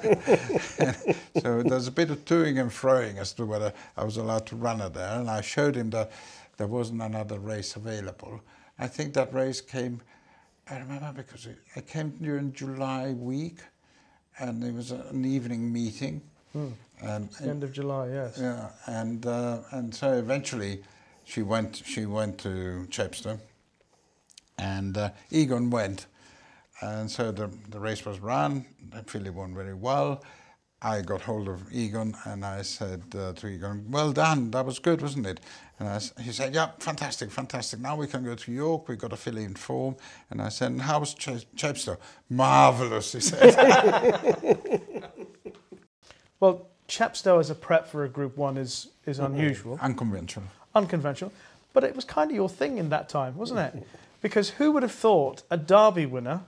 So there's a bit of toing and froing as to whether I was allowed to run her there, and I showed him that there wasn't another race available. I think that race came, I remember because it came during July week, and it was an evening meeting. And It's the end of July, yes. Yeah, and so eventually she went to Chepstow, and Egon went, and so the race was run. The filly won very well. I got hold of Egon and I said to Egon, well done, that was good, wasn't it? And he said, yeah, fantastic, fantastic. Now we can go to York, we've got a filly in form. And I said, and how was Chepstow? Marvellous, he said. Well, Chepstow as a prep for a Group 1 is unusual. Unconventional. Unconventional. But it was kind of your thing in that time, wasn't it? Because who would have thought a Derby winner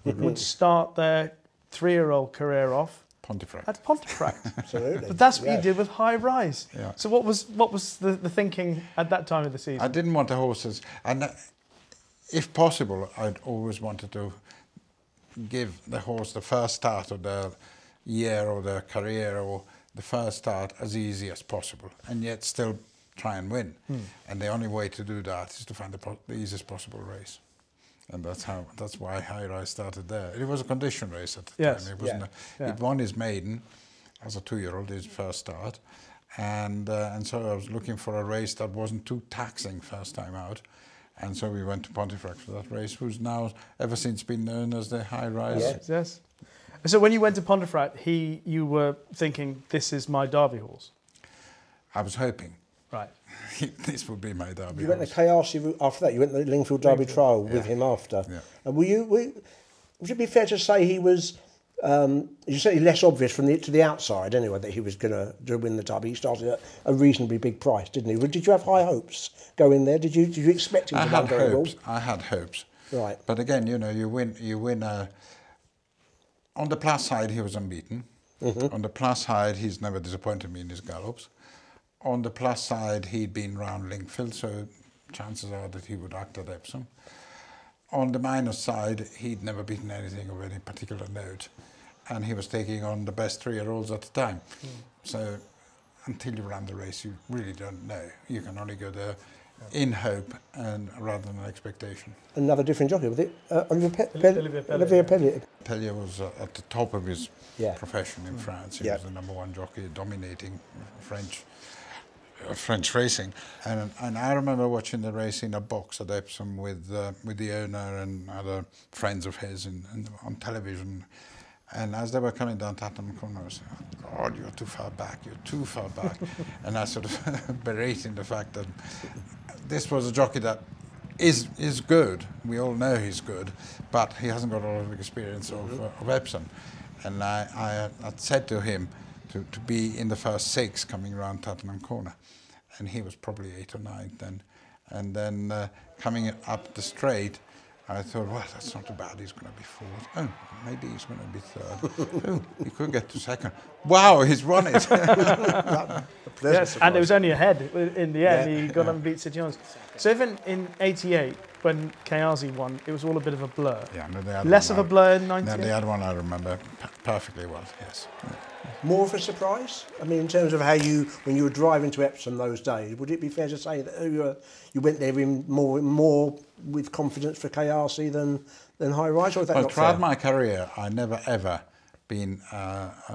would start their 3-year-old career off Pontefract. at Pontefract? Absolutely. But that's what you did with High Rise. Yeah. So what was the thinking at that time of the season? I didn't want the horses, and if possible, I'd always wanted to give the horse the first start of their year or their career or the first start as easy as possible, and yet still try and win. And the only way to do that is to find the easiest possible race. And that's why High Rise started there. It was a condition race at the Yes. time. It wasn't. It won his maiden as a 2-year-old, his first start, and so I was looking for a race that wasn't too taxing first time out, and so we went to Pontefract for that race, who's now ever since been known as the High Rise. Yes. So when you went to Pontefract, you were thinking, this is my Derby horse. I was hoping Right. this would be my Derby You went horse. the Kahyasi route after that. You went the Lingfield Derby trial with him after. Yeah. And would it be fair to say he was? You said less obvious to the outside anyway that he was going to win the Derby. He started at a reasonably big price, didn't he? Did you have high hopes going there? Did you expect him to run very well? I had hopes. Right. But again, you know, you win. On the plus side, he was unbeaten. On the plus side, he's never disappointed me in his gallops. On the plus side, he'd been round Lingfield, so chances are that he would act at Epsom. On the minus side, he'd never beaten anything of any particular note, and he was taking on the best 3-year-olds at the time. So until you run the race, you really don't know. You can only go there in hope and rather than expectation. Another different jockey, was it? Olivier Pellier. Pellier was at the top of his profession in France. He was the #1 jockey, dominating French racing. And I remember watching the race in a box at Epsom with the owner and other friends of his on television. And as they were coming down Tottenham Corner, I was saying, oh, God, you're too far back, you're too far back. And I sort of berating the fact that this was a jockey that is good. We all know he's good, but he hasn't got a lot of experience of Epsom. And I had said to him to be in the first 6 coming around Tottenham Corner. And he was probably 8 or 9 then. And then coming up the straight, I thought, well, that's not too bad. He's going to be 4th. Oh, maybe he's going to be 3rd. Oh, he could get to 2nd. Wow, he's won it. Yes, and it was only ahead in the end. He got up and beat Sid Jones. So even in '88, when Kahyasi won, it was all a bit of a blur. Yeah, no, they had Less of a blur in '98? No, the other one I remember perfectly well, yes. More of a surprise? I mean, in terms of how when you were driving to Epsom those days, would it be fair to say that you went there in more with confidence for Kahyasi than High Rise, or is that not fair? Throughout my career, I never ever been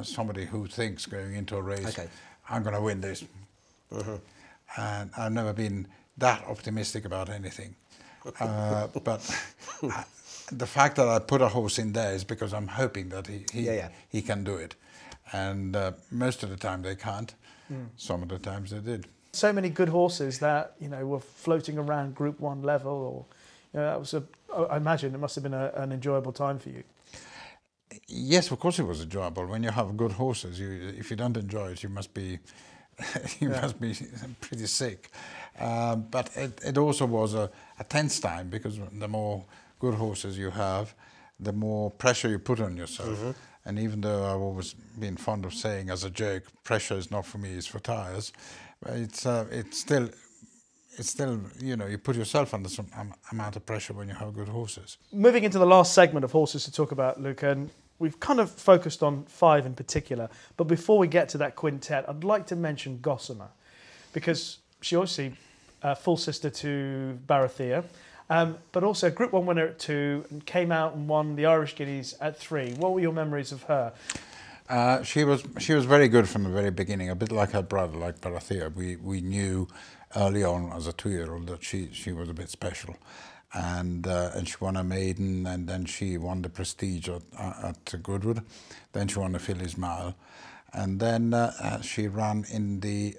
somebody who thinks going into a race, I'm going to win this. and I've never been that optimistic about anything. But the fact that I put a horse in there is because I'm hoping that he can do it. And most of the time they can't. Some of the times they did. So many good horses that, you know, were floating around Group 1 level, or, you know, that was I imagine it must have been an enjoyable time for you. Yes, of course it was enjoyable. When you have good horses, if you don't enjoy it, you must be must be pretty sick. But it also was a tense time, because the more good horses you have, the more pressure you put on yourself. And even though I've always been fond of saying as a joke, pressure is not for me, it's for tyres, it's still, you know, you put yourself under some amount of pressure when you have good horses. Moving into the last segment of horses to talk about, Luca, and we've kind of focused on 5 in particular, but before we get to that quintet, I'd like to mention Gossamer, because she obviously full sister to Barathea, but also Group 1 winner at 2, and came out and won the Irish Guineas at 3. What were your memories of her? She was very good from the very beginning, a bit like her brother, like Barathea. We knew early on as a 2-year-old that she was a bit special, and she won a maiden, and then she won the Prestige at Goodwood. Then she won the Fillies Mile, and then she ran in the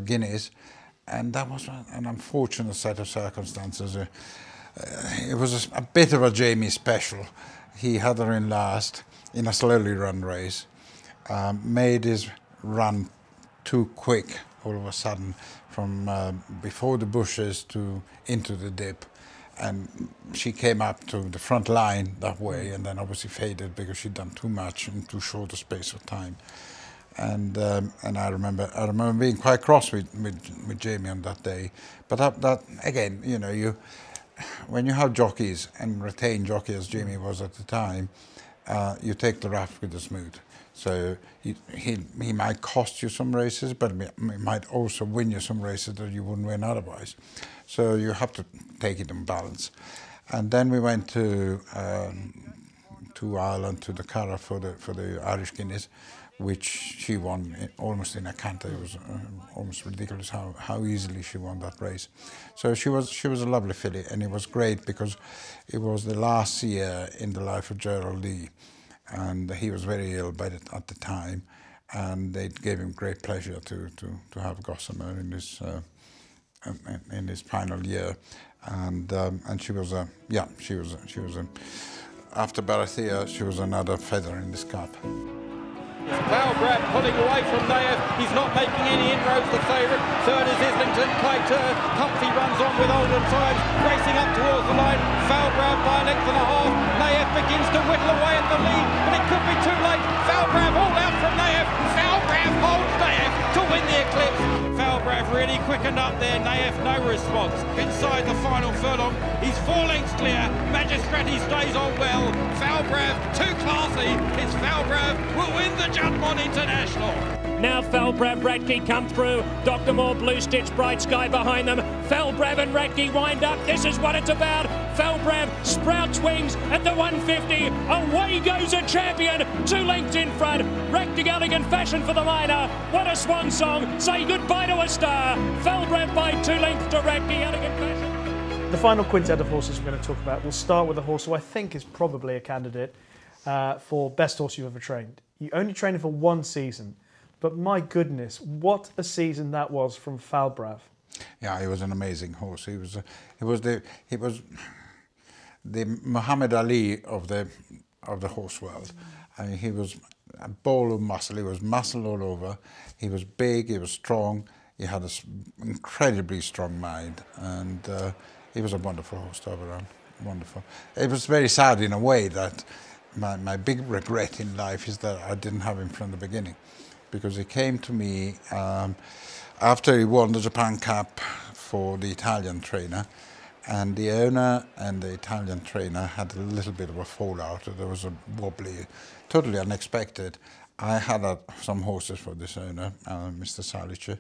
Guineas, and that was an unfortunate set of circumstances. It was a bit of a Jamie special. He had her in last in a slowly run race, made his run too quick all of a sudden from before the bushes to into the dip, and she came up to the front line that way, and then obviously faded because she'd done too much in too short a space of time. And I remember being quite cross with Jamie on that day. But that again, you know, when you have jockeys and retain jockey as Jamie was at the time, you take the rough with the smooth. So he might cost you some races, but he might also win you some races that you wouldn't win otherwise. So you have to take it in balance. And then we went to Ireland, to the Cara for the Irish Guineas, which she won almost in a canter. It was almost ridiculous how easily she won that race. So she was a lovely filly, and it was great because it was the last year in the life of Gerald Lee, and he was very ill at the time, and it gave him great pleasure to have Gossamer in his final year, and she was after Barathea, she was another feather in this cap. Falbrav pulling away from Naif. He's not making any inroads, the favourite. Third is Islington. Clayton. Comfy runs on with Olden Times, racing up towards the line. Falbrav by a length and a half. Naif begins to whittle away at the lead, but it could be too late. Falbrav all out from Naif. Falbrav holds Naif to win the Eclipse. Falbrav really quickened up there. Naif no response. Inside the final furlong, he's 4 lengths clear. Magistrati stays on well. Falbrav too classy. It's Falbrav will win the Juddmonte International. Now Falbrav, Radke come through. Dr. Moore, Blue Stitch, Bright Sky behind them. Falbrav and Radke wind up. This is what it's about. Falbrav sprouts wings at the 150. Away goes a champion. 2 lengths in front. Radke elegant fashion for the liner. What a swan song. Say goodbye to a star. Falbrav by 2 lengths to Radke elegant fashion. The final quintet of horses we're going to talk about, we'll start with a horse who I think is probably a candidate for best horse you've ever trained. You only trained him for 1 season, but my goodness, what a season that was from Falbrav. Yeah, he was an amazing horse. He was the Muhammad Ali of the horse world. I mean, he was a ball of muscle. He was muscle all over. He was big. He was strong. He had an incredibly strong mind, and he was a wonderful horse to have around. Wonderful. It was very sad in a way that my big regret in life is that I didn't have him from the beginning, because he came to me after he won the Japan Cup for the Italian trainer, and the owner and the Italian trainer had a little bit of a fallout. There was a wobbly, totally unexpected. I had some horses for this owner, Mr. Salice,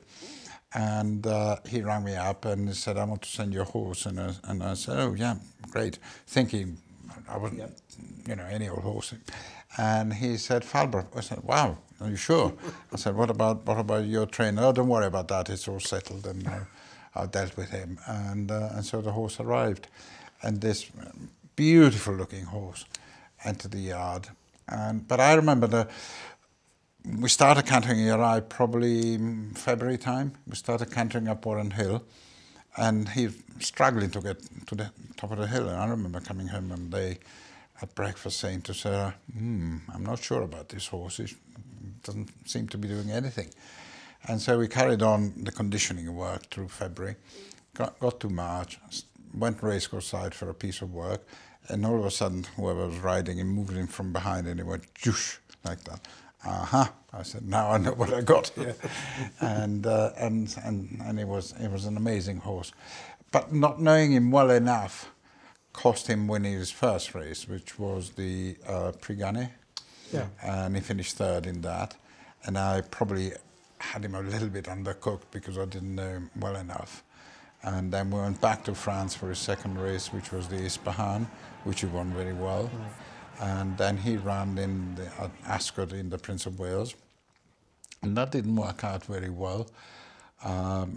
and he rang me up and he said, I want to send you a horse. And I said, oh yeah, great, thinking I wasn't, you know, any old horse. And he said, Falbrav. I said, wow, are you sure? I said, what about your trainer? Oh, don't worry about that, it's all settled. And I dealt with him. And so the horse arrived. And this beautiful looking horse entered the yard. But I remember we started cantering, he arrived probably February time. We started cantering up Warren Hill. And he was struggling to get to the top of the hill. And I remember coming home one day at breakfast saying to Sarah, I'm not sure about this horse. He doesn't seem to be doing anything. And so we carried on the conditioning work through February, got to March, went racecourse side for a piece of work, and all of a sudden whoever was riding him moved him from behind and he went joosh, like that. I said, now I know what I got here. and it was an amazing horse. But not knowing him well enough cost him winning his first race, which was the Prix Gannet. Yeah. And he finished third in that. And I probably had him a little bit undercooked because I didn't know him well enough. And then we went back to France for his second race, which was the Ispahan, which he won very well. Right. And then he ran in the Ascot in the Prince of Wales. And that didn't work out very well.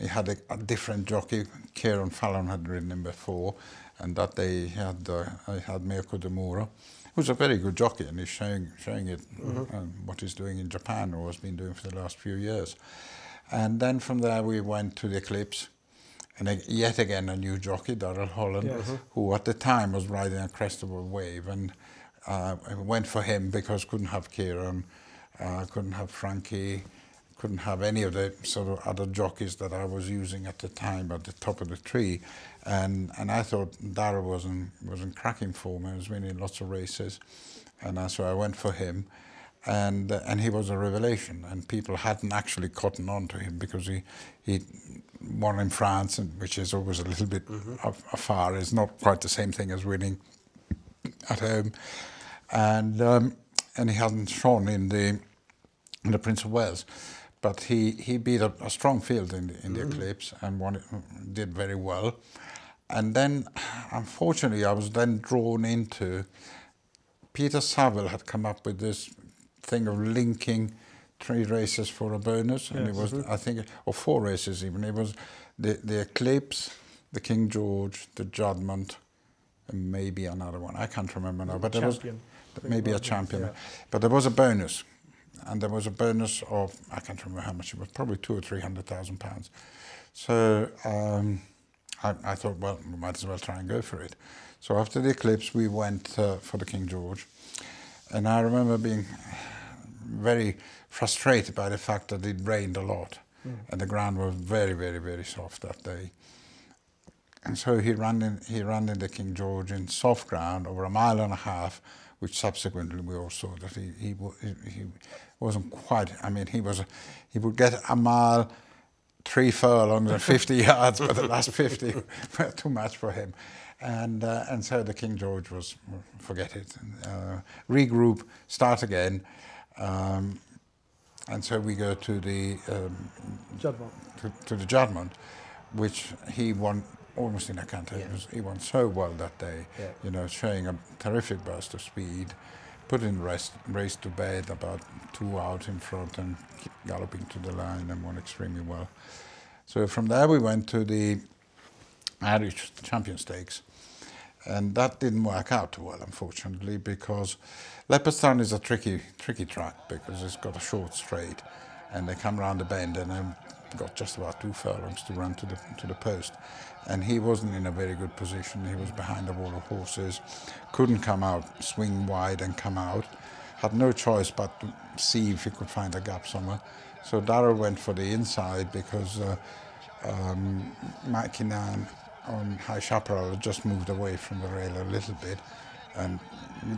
He had a different jockey. Kieran Fallon had ridden him before, and that day he had Mirko de Muro, who's a very good jockey, and he's showing it what he's doing in Japan, or has been doing for the last few years. And then from there we went to the Eclipse, and yet again a new jockey, Darrell Holland, who at the time was riding a Crestable Wave, and I went for him because couldn't have Kieran, couldn't have Frankie, couldn't have any of the sort of other jockeys that I was using at the time at the top of the tree, and I thought Darrell wasn't cracking form. He was winning lots of races, and so I went for him, and he was a revelation, and people hadn't actually cottoned on to him because he won in France, which is always a little bit afar. It's not quite the same thing as winning at home, and he hasn't shone in the Prince of Wales. But he beat a strong field in the Eclipse and did very well. And then, unfortunately, I was then drawn into... Peter Saville had come up with this thing of linking 3 races for a bonus. And it was, I think, or 4 races even. It was the Eclipse, the King George, the Judgment, and maybe another one. I can't remember now. But there was maybe a champion. Yeah. But there was a bonus. And there was a bonus of, I can't remember how much it was, probably £200,000 or £300,000. So I thought, well, we might as well try and go for it. So after the Eclipse, we went for the King George. And I remember being very frustrated by the fact that it rained a lot. And the ground was very, very, very soft that day. And so he ran in the King George in soft ground over 1.5 miles, which subsequently we all saw that he wasn't quite. I mean, he would get 1 mile, 3 furlongs and 50 yards, but the last 50 were too much for him, and so the King George was forget it. Regroup, start again, and so we go to the to the Judgment, which he won. Almost in a canter. He won so well that day, you know, showing a terrific burst of speed, put in race to bed about 2 out in front and keep galloping to the line and won extremely well. So from there we went to the Irish Champion Stakes, and that didn't work out too well, unfortunately, because Leopardstown is a tricky track because it's got a short straight, and they come round the bend and then got just about 2 furlongs to run to the post. And he wasn't in a very good position. He was behind a wall of horses, couldn't come out, swing wide and come out. Had no choice but to see if he could find a gap somewhere. So Darrell went for the inside because Mackinnon on High Chaparral had just moved away from the rail a little bit. And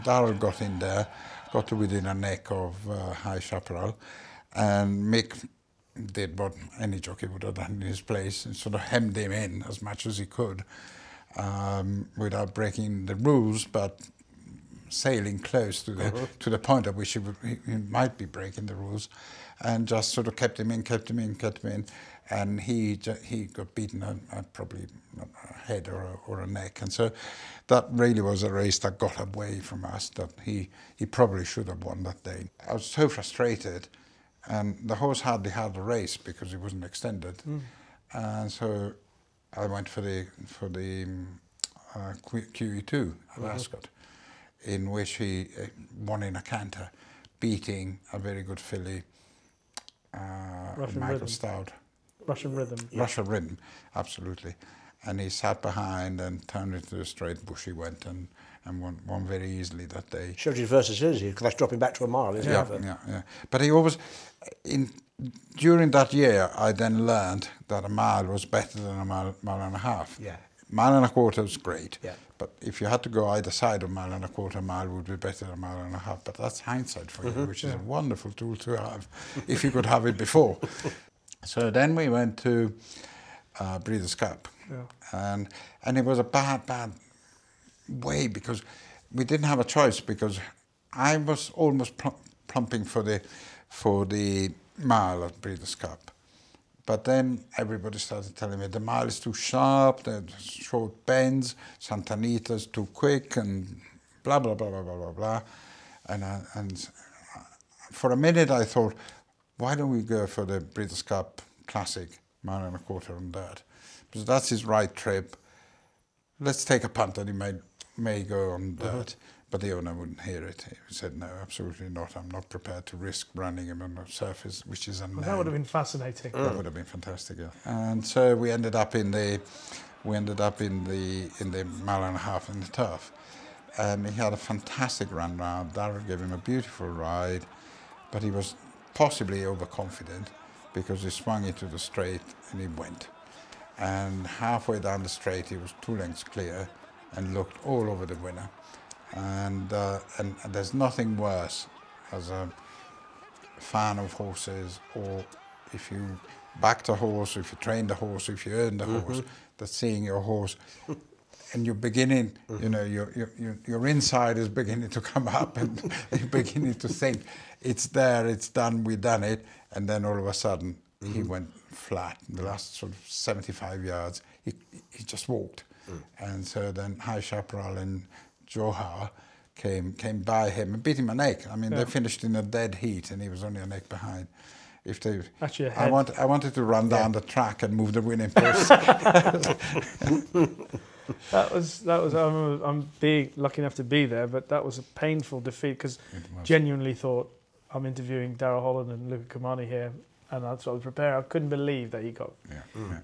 Darrell got in there, got to within a neck of High Chaparral, and Mick did what any jockey would have done in his place and sort of hemmed him in as much as he could without breaking the rules, but sailing close to the point at which he might be breaking the rules, and just sort of kept him in, and he got beaten probably a head or a neck, and so that really was a race that got away from us. That he probably should have won that day. I was so frustrated, and the horse hardly had a race because it wasn't extended, and so I went for the QE2 at Ascot, in which he won in a canter, beating a very good filly, Michael Stout. Russian Rhythm. Yeah. Russian Rhythm, absolutely. And he sat behind and turned into the straight bush he went and won very easily that day. Shows his versatility, because that's dropping back to a mile, isn't it? Yeah. But he always, during that year, I then learned that a mile was better than a mile and a half. Yeah. Mile and a quarter was great. Yeah. But if you had to go either side of mile and a quarter, mile would be better than a mile and a half. But that's hindsight for you, which is a wonderful tool to have, if you could have it before. So then we went to Breeders' Cup, and it was a bad way, because we didn't have a choice, because I was almost plumping for the mile at Breeders' Cup, but then everybody started telling me the mile is too sharp, the short bends, Santa Anita's too quick, and blah blah blah blah blah blah blah, and for a minute I thought, why don't we go for the Breeders' Cup Classic, mile and a quarter on that? Because that's his right trip. Let's take a punt that he may go on that. But the owner wouldn't hear it. He said, no, absolutely not. I'm not prepared to risk running him on a surface which is unknown. Well, that would have been fascinating. That would have been fantastic, yeah. And so we ended up in the mile and a half in the turf. And he had a fantastic run round. Darrell gave him a beautiful ride, but he was possibly overconfident, because he swung into the straight and he went. And halfway down the straight, he was 2 lengths clear and looked all over the winner. And there's nothing worse as a fan of horses, or if you backed a horse, if you trained a horse, if you owned a horse, that seeing your horse, and you're beginning, you know, your inside is beginning to come up, and you're beginning to think, it's there, it's done, we've done it, and then all of a sudden he went flat. In the last sort of 75 yards, he just walked. And so then High Chaparral and Johar came by him and beat him a neck. I mean, they finished in a dead heat, and he was only a neck behind. If they, actually, I wanted to run down the track and move the winning post. That was. I'm being lucky enough to be there, but that was a painful defeat, because genuinely thought, I'm interviewing Darrell Holland and Luca Cumani here, and that's what I was prepared. I couldn't believe that he got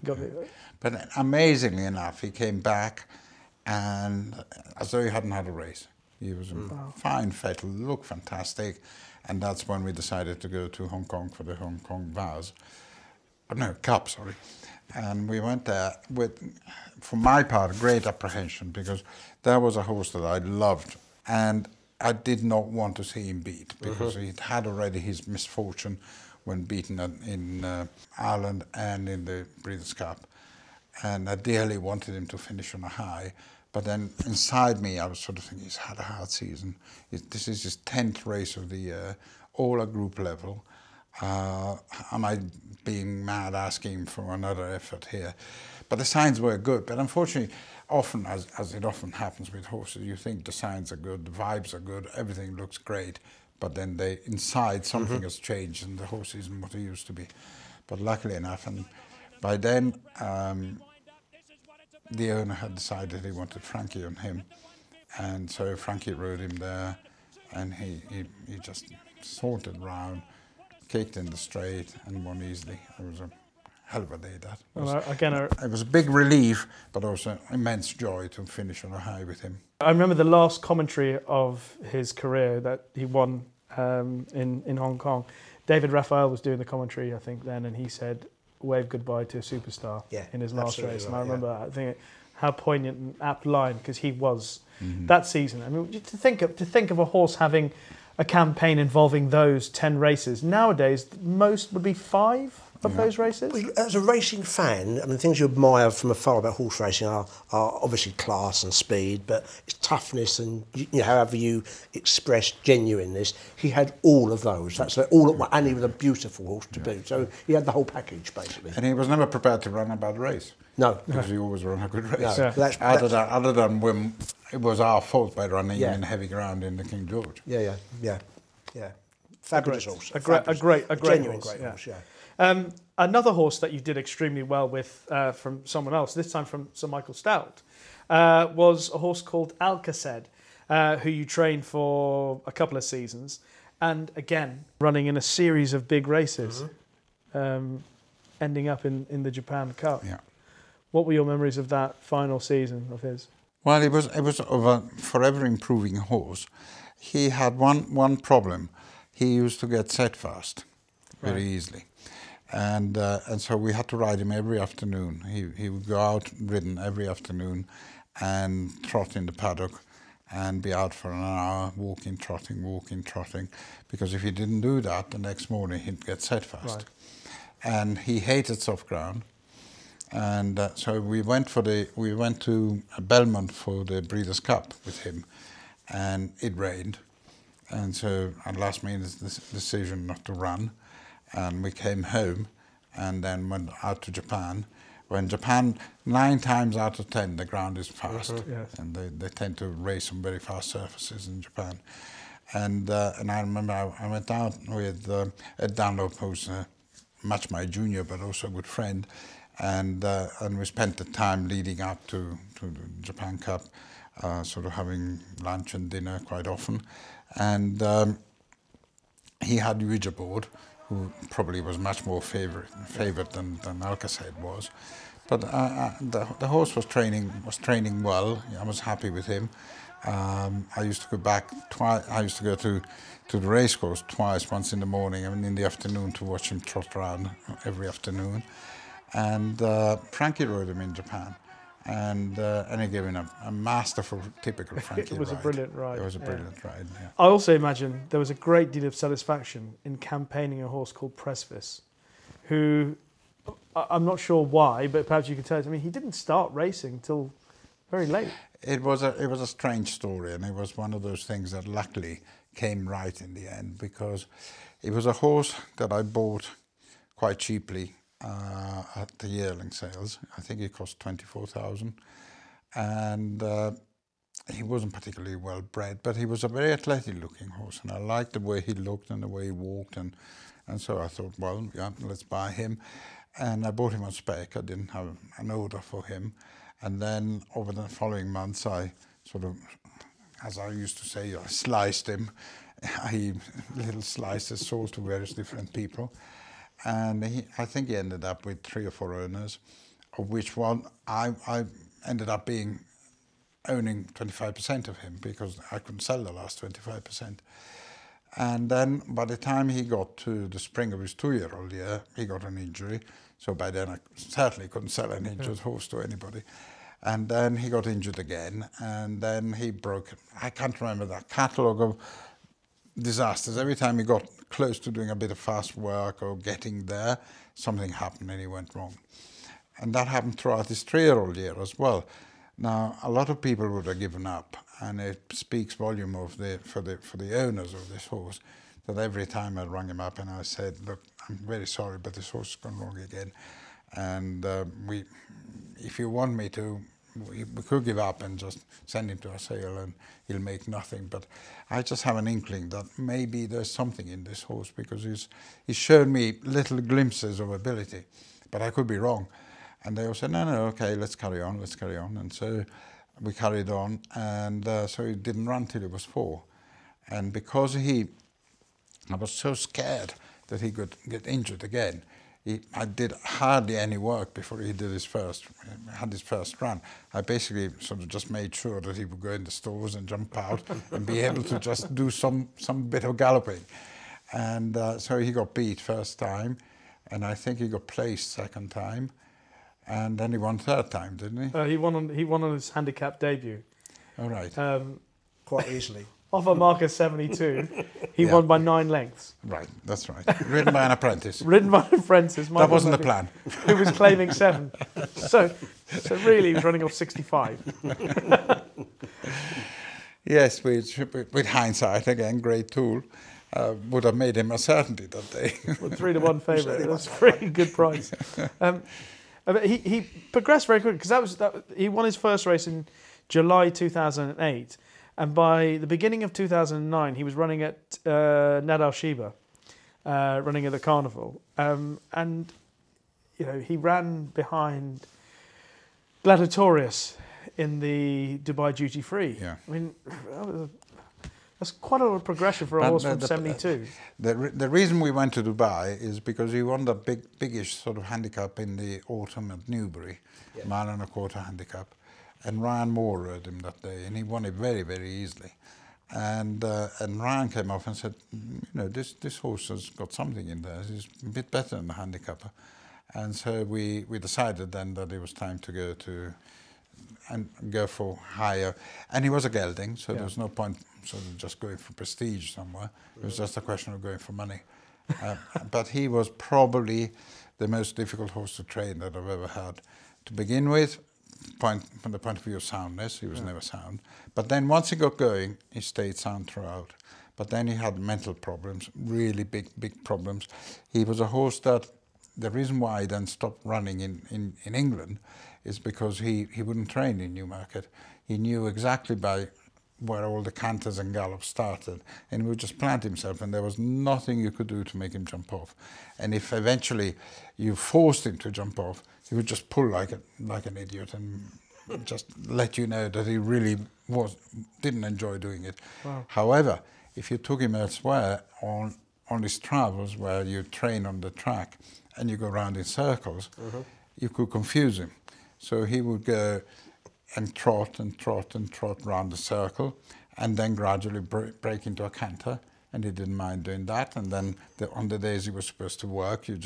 it. But amazingly enough, he came back, and as though he hadn't had a race. He was in fine fettle, looked fantastic, and that's when we decided to go to Hong Kong for the Hong Kong Vows. No, Cup, sorry. And we went there with, for my part, great apprehension, because there was a horse that I loved, and I did not want to see him beat, because he had already his misfortune when beaten in Ireland and in the Breeders' Cup. And I dearly wanted him to finish on a high. But then inside me, I was sort of thinking, he's had a hard season. This is his 10th race of the year, all at group level. Am I being mad asking him for another effort here? But the signs were good. But unfortunately, often, as it often happens with horses, you think the signs are good, the vibes are good, everything looks great. But then inside something has changed, and the horse isn't what he used to be. But luckily enough, and by then, the owner had decided he wanted Frankie on him, and so Frankie rode him there, and he just sorted round, kicked in the straight, and won easily. It was a hell of a day. That was, it was a big relief, but also immense joy to finish on a high with him. I remember the last commentary of his career that he won in Hong Kong. David Raphael was doing the commentary, I think, then, and he said, "Wave goodbye to a superstar," in his last race. And I remember thinking, how poignant and apt line, because he was that season. I mean, to think of a horse having a campaign involving those 10 races. Nowadays, most would be 5. of those races? Well, as a racing fan, I mean, things you admire from afar about horse racing are obviously class and speed, but it's toughness and however you express genuineness. He had all of those. That's all at once, and he was a beautiful horse to boot. So he had the whole package basically. And he was never prepared to run a bad race. No, because he always ran a good race. No, other than when it was our fault by running in heavy ground in the King George. Yeah. Fabulous horse. A great genuine horse. great horse. Yeah. Another horse that you did extremely well with from someone else, this time from Sir Michael Stout, was a horse called Alkaassed, who you trained for a couple of seasons, and again running in a series of big races, ending up in the Japan Cup. Yeah. What were your memories of that final season of his? Well, it was of a forever improving horse. He had one problem. He used to get set fast very easily. And so we had to ride him every afternoon. He would go out ridden every afternoon and trot in the paddock and be out for an hour, walking, trotting, because if he didn't do that, the next morning he'd get set fast. Right. And he hated soft ground. And so we went to Belmont for the Breeders' Cup with him, and it rained. And so at last made the decision not to run. And we came home and then went out to Japan. When Japan, 9 times out of 10, the ground is fast. Yes. And they tend to race on very fast surfaces in Japan. And I remember I went out with Ed Dunlop, who's much my junior, but also a good friend. And we spent the time leading up to the Japan Cup, sort of having lunch and dinner quite often. And he had Ouija board, who probably was much more favoured than Alkaassed was. But the horse was training well. I was happy with him. I used to go back twice. I used to go to the racecourse twice, once in the morning and in the afternoon, to watch him trot around every afternoon. And Frankie rode him in Japan, and he gave him a masterful, typical Frankie ride. It was a brilliant ride. It was a brilliant ride, yeah. I also imagine there was a great deal of satisfaction in campaigning a horse called Pressvis, who, I'm not sure why, but perhaps you could tell us. I mean, he didn't start racing till very late. It was a strange story, and it was one of those things that luckily came right in the end, because it was a horse that I bought quite cheaply at the yearling sales. I think it cost 24,000, and he wasn't particularly well bred, but he was a very athletic looking horse, and I liked the way he looked and the way he walked, and so I thought, well, yeah, let's buy him. And I bought him on spec. I didn't have an order for him, and then over the following months I sort of, as I used to say, I sliced him. Little slices sold to various different people. And I think he ended up with 3 or 4 owners, of which one I ended up owning 25% of him, because I couldn't sell the last 25%. And then by the time he got to the spring of his 2-year-old year, he got an injury. So by then I certainly couldn't sell an injured horse to anybody. And then he got injured again, and then he broke, I can't remember that catalogue of disasters. Every time he got close to doing a bit of fast work or getting there, something happened and he went wrong. And that happened throughout his 3-year-old year as well. Now, a lot of people would have given up, and it speaks volume of for the owners of this horse, that every time I rang him up and I said, look, I'm very sorry, but this horse has gone wrong again. And if you want me to, we could give up and just send him to a sale and he'll make nothing. But I just have an inkling that maybe there's something in this horse, because he's shown me little glimpses of ability, but I could be wrong. And they all said, no, okay, let's carry on. And so we carried on, and so he didn't run till he was 4. And because I was so scared that he could get injured again, I did hardly any work before he had his first run. I basically sort of just made sure that he would go in the stores and jump out and be able to just do some bit of galloping. And so he got beat first time, and I think he got placed second time, and then he won third time, didn't he? He won on his handicap debut. All right. Quite easily. off a mark of 72, he won by 9 lengths. Right, that's right. Ridden by an apprentice. Ridden by an apprentice. That wasn't the plan. Who was claiming 7. So really he was running off 65. Yes, with hindsight, again, great tool. Would have made him a certainty that day. With 3-1 favourite. That's a pretty good price. He progressed very quickly because he won his first race in July 2008, and by the beginning of 2009 he was running at Alkaassed, running at the carnival, and he ran behind Gladiatorius in the Dubai duty free. Yeah. I mean, that's quite a lot of progression for a horse from 72. The reason we went to Dubai is because he won the biggish sort of handicap in the autumn at Newbury, mile and a quarter handicap, and Ryan Moore rode him that day, and he won it very, very easily. And Ryan came off and said, this horse has got something in there. He's a bit better than the handicapper. And so we decided then that it was time to go for higher. And he was a gelding, so there was no point sort of just going for prestige somewhere. It was just a question of going for money. But he was probably the most difficult horse to train that I've ever had. To begin with, from the point of view of soundness, he was never sound. But then once he got going, he stayed sound throughout. But then he had mental problems, really big problems. He was a horse that, the reason why he then stopped running in England is because he wouldn't train in Newmarket. He knew exactly by where all the canters and gallops started, and he would just plant himself, and there was nothing you could do to make him jump off. And if eventually you forced him to jump off, he would just pull like an idiot and just let you know that he really didn't enjoy doing it. Wow. However, if you took him elsewhere on his travels where you train on the track and you go around in circles, you could confuse him. So he would go and trot round the circle, and then gradually break into a canter, and he didn't mind doing that. And then on the days he was supposed to work, you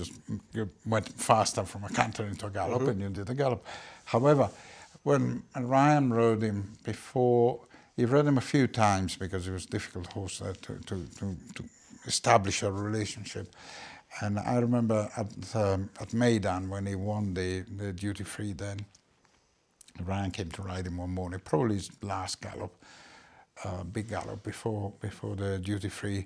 went faster from a canter into a gallop, and you did a gallop. However, when Ryan rode him before, he rode him a few times because it was a difficult horse to establish a relationship. And I remember at Maidan, when he won the duty free then, Ryan came to ride him one morning, probably his last gallop, big gallop before the duty free.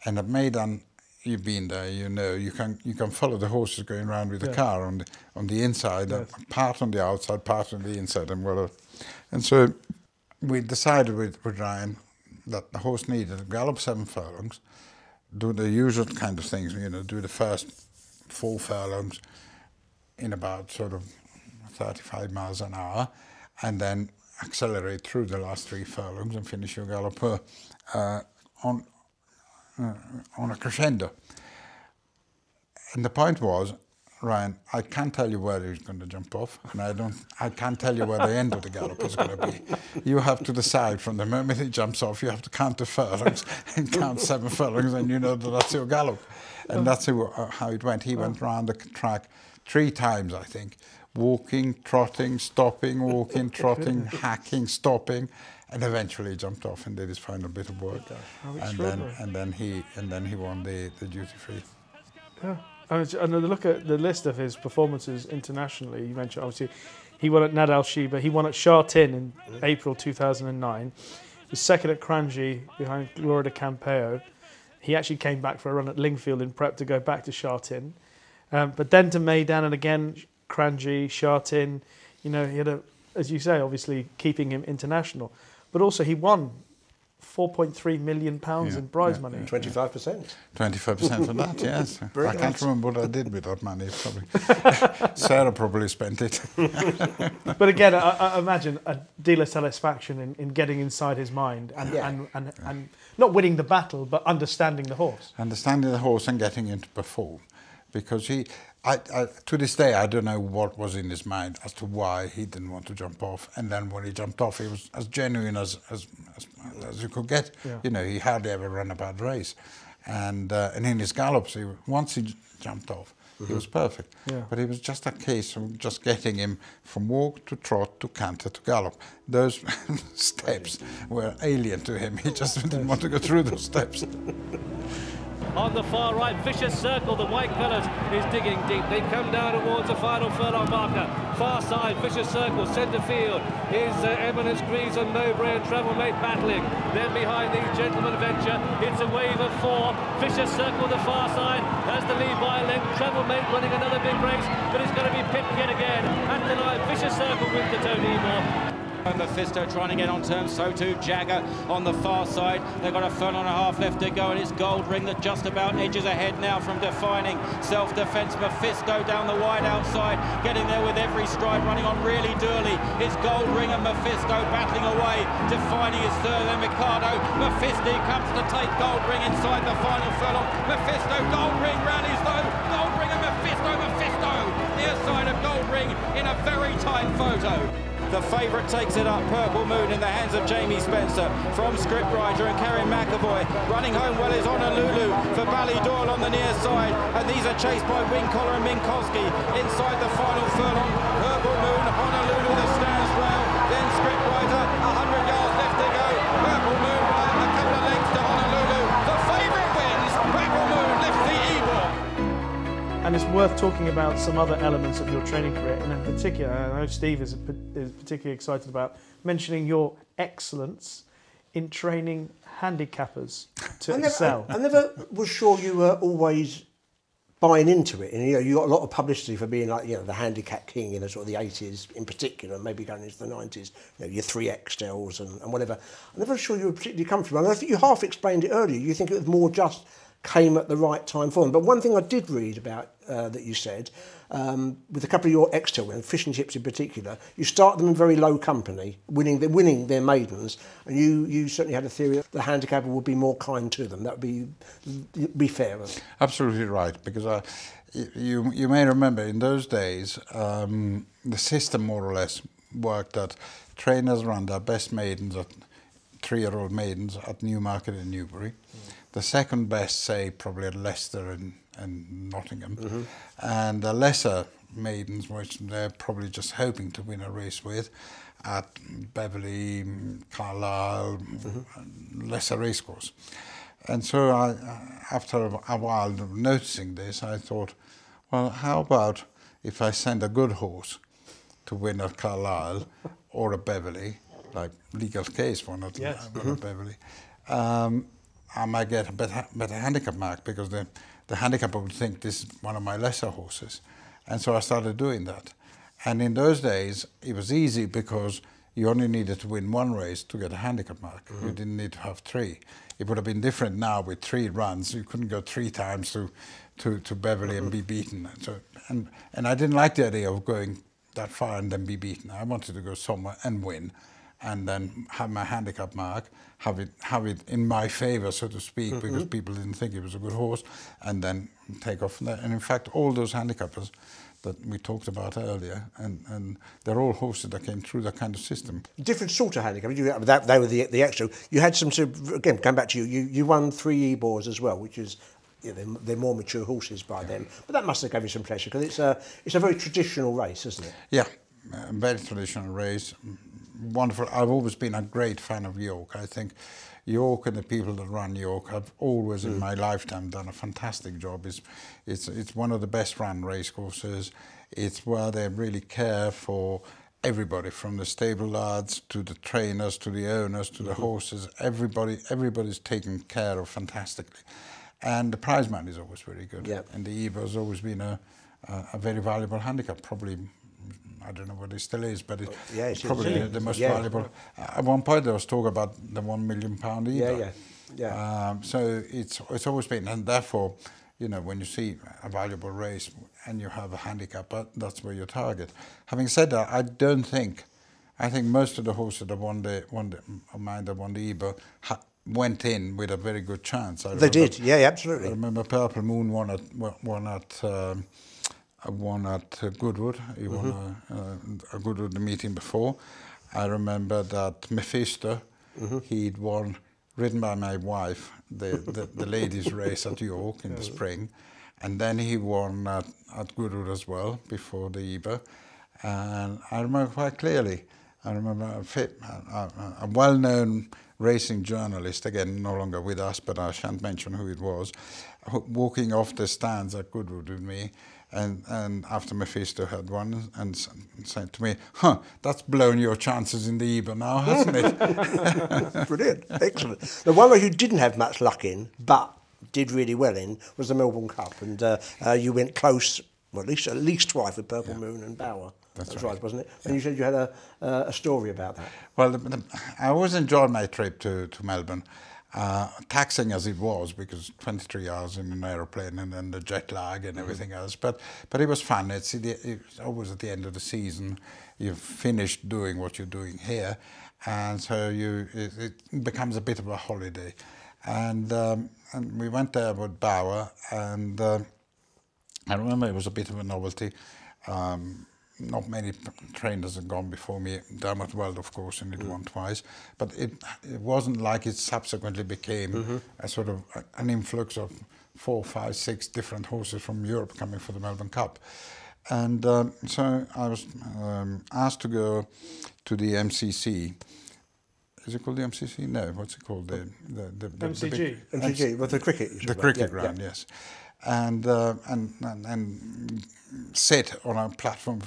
And at Maidan, you've been there, you can follow the horses going around with the car on the inside, part on the outside, part on the inside, and so we decided with Ryan that the horse needed to gallop 7 furlongs, do the usual kind of things, do the first 4 furlongs in about sort of 35 miles an hour, and then accelerate through the last 3 furlongs and finish your gallop on a crescendo. And the point was, Ryan, I can't tell you where he's going to jump off, and I can't tell you where the end of the gallop is going to be. You have to decide from the moment he jumps off. You have to count the furlongs and count 7 furlongs, and you know that's your gallop. And that's how it went. He went round the track 3 times, I think, walking, trotting, stopping, walking, trotting, hacking, stopping, and eventually jumped off and did his final bit of work. And then he won the duty free. Yeah. And look at the list of his performances internationally. You mentioned, obviously, he won at Alkaassed, he won at Shartin in April 2009. He was second at Cranji behind Gloria de Campeo. He actually came back for a run at Lingfield in prep to go back to Shartin. But then to Maidan, and again, Cranji, Shartin. He had as you say, obviously keeping him international. But also he won £4.3 million in prize money. 25%. 25% of that, yes. I can't remember what I did with that money. Sarah probably spent it. But again, I imagine a deal of satisfaction in getting inside his mind and not winning the battle, but understanding the horse. Understanding the horse and getting him to perform. Because to this day, I don't know what was in his mind as to why he didn't want to jump off. And then when he jumped off, he was as genuine as you could get. Yeah. He hardly ever ran a bad race. And in his gallops, once he jumped off, He was perfect. Yeah. But it was just a case of just getting him from walk to trot to canter to gallop. Those steps were alien to him. He just didn't want to go through those steps. On the far right, vicious circle, the white colours is digging deep. They come down towards the final furlong marker. Far side, vicious circle, centre field is Eminence Greaves and Mowbray and Travelmate battling. Then behind these gentlemen venture, it's a wave of 4. Vicious circle, the far side, has the lead by a length. Travelmate running another big race, but it's going to be pipped yet again. At the line, vicious circle with the Tony Moore. Mephisto trying to get on terms, so too Jagger on the far side. They've got a furlong and a half left to go, and it's Gold Ring that just about edges ahead now from defining self-defence. Mephisto down the wide outside, getting there with every stride, running on really durely. It's Gold Ring and Mephisto battling away. Defining is third, then Mikado. Mephisto comes to take Gold Ring inside the final furlong. Mephisto, Gold Ring rallies though. Gold Ring and Mephisto, Mephisto near side of Gold Ring in a very tight photo. The favourite takes it up, Purple Moon in the hands of Jamie Spencer from Scriptwriter and Karen McAvoy. Running home well is Honolulu for Ballydoyle on the near side, and these are chased by Wingcollar and Minkowski inside the final furlong. Purple Moon, Honolulu the stands rail, then Scriptwriter, 100 yards left to go. Purple Moon a couple of lengths to Honolulu. The favourite wins, Purple Moon lifts the Ebor. And it's worth talking about some other elements of your training career, and in particular, I know Steve is particularly excited about mentioning your excellence in training handicappers to excel. I never was sure you were always buying into it, and you got a lot of publicity for being like the handicap king in the sort of the 80s in particular, maybe going into the 90s. Your 3XLs and whatever. I'm never sure you were particularly comfortable. And I think you half explained it earlier. You think it was more just came at the right time for them. But one thing I did read about that you said, with a couple of your X-Tail and fish and chips in particular, you start them in very low company, winning their maidens, and you certainly had a theory that the handicapper would be more kind to them. That would be fairer. Absolutely right, because you may remember in those days the system more or less worked that trainers run their best maidens at 3-year-old maidens at Newmarket and Newbury. The second best, say, probably at Leicester and Nottingham. And the lesser maidens, which they're probably just hoping to win a race with, at Beverley, Carlisle, lesser racecourse. And so after a while of noticing this, I thought, well, how about if I send a good horse to win at Carlisle or a Beverley, like Legal Case won at Beverley, I might get a better handicap mark, because the handicapper would think this is one of my lesser horses. And so I started doing that. And in those days, it was easy because you only needed to win one race to get a handicap mark. You didn't need to have 3. It would have been different now with 3 runs. You couldn't go 3 times to Beverley and be beaten. So, and I didn't like the idea of going that far and then be beaten. I wanted to go somewhere and win, and then have my handicap mark, have it in my favour, so to speak, because people didn't think it was a good horse, and then take off from there. And in fact, all those handicappers that we talked about earlier, and they're all horses that came through that kind of system. Different sort of handicap. They were the extra. You had some sort of, again, going back to you won 3 Ebors as well, which is, they're more mature horses by then. But that must have given you some pleasure, because it's a very traditional race, isn't it? Yeah, very traditional race. Wonderful. I've always been a great fan of York. I think York and the people that run York have always in my lifetime done a fantastic job. It's one of the best run racecourses. It's where they really care for everybody, from the stable lads to the trainers to the owners to the horses. Everybody's taken care of fantastically. And the prize money is always very good. Yeah. And the Eva has always been a very valuable handicap, probably. I don't know what it still is, but it's probably the most valuable. At one point there was talk about the £1 million Eva. So it's always been, and therefore, when you see a valuable race and you have a handicapper, that's where you target. Having said that, I think most of the horses that won the Eva went in with a very good chance. They did, yeah, absolutely. I remember Purple Moon won at Goodwood. He won a Goodwood meeting before. I remember that Mephisto, he'd won, ridden by my wife, the ladies' race at York in the spring, And then he won at Goodwood as well, before the Eber. And I remember quite clearly, I remember a well-known racing journalist, again, no longer with us, but I shan't mention who it was, walking off the stands at Goodwood with me, and after Mephisto had won, and said to me, "Huh, that's blown your chances in the Eber now, hasn't it?" Brilliant, excellent. The one where you didn't have much luck in, but did really well in, was the Melbourne Cup, and you went close, well, at least twice with Purple Moon and Bauer. That's right, wasn't it? And you said you had a story about that. Well, I always enjoyed my trip to Melbourne, taxing as it was, because 23 hours in an aeroplane and then the jet lag and everything else. But it was fun. It's always at the end of the season, you've finished doing what you're doing here, and so it becomes a bit of a holiday. And we went there with Bauer, and I remember it was a bit of a novelty. Not many trainers had gone before me. Dermot Weld, of course, and it won twice. But it wasn't like it subsequently became a sort of an influx of 4, 5, 6 different horses from Europe coming for the Melbourne Cup. And so I was asked to go to the MCC. Is it called the MCC? No, what's it called? The MCG. MCG, with the cricket. The cricket ground, yes. And sit on a platform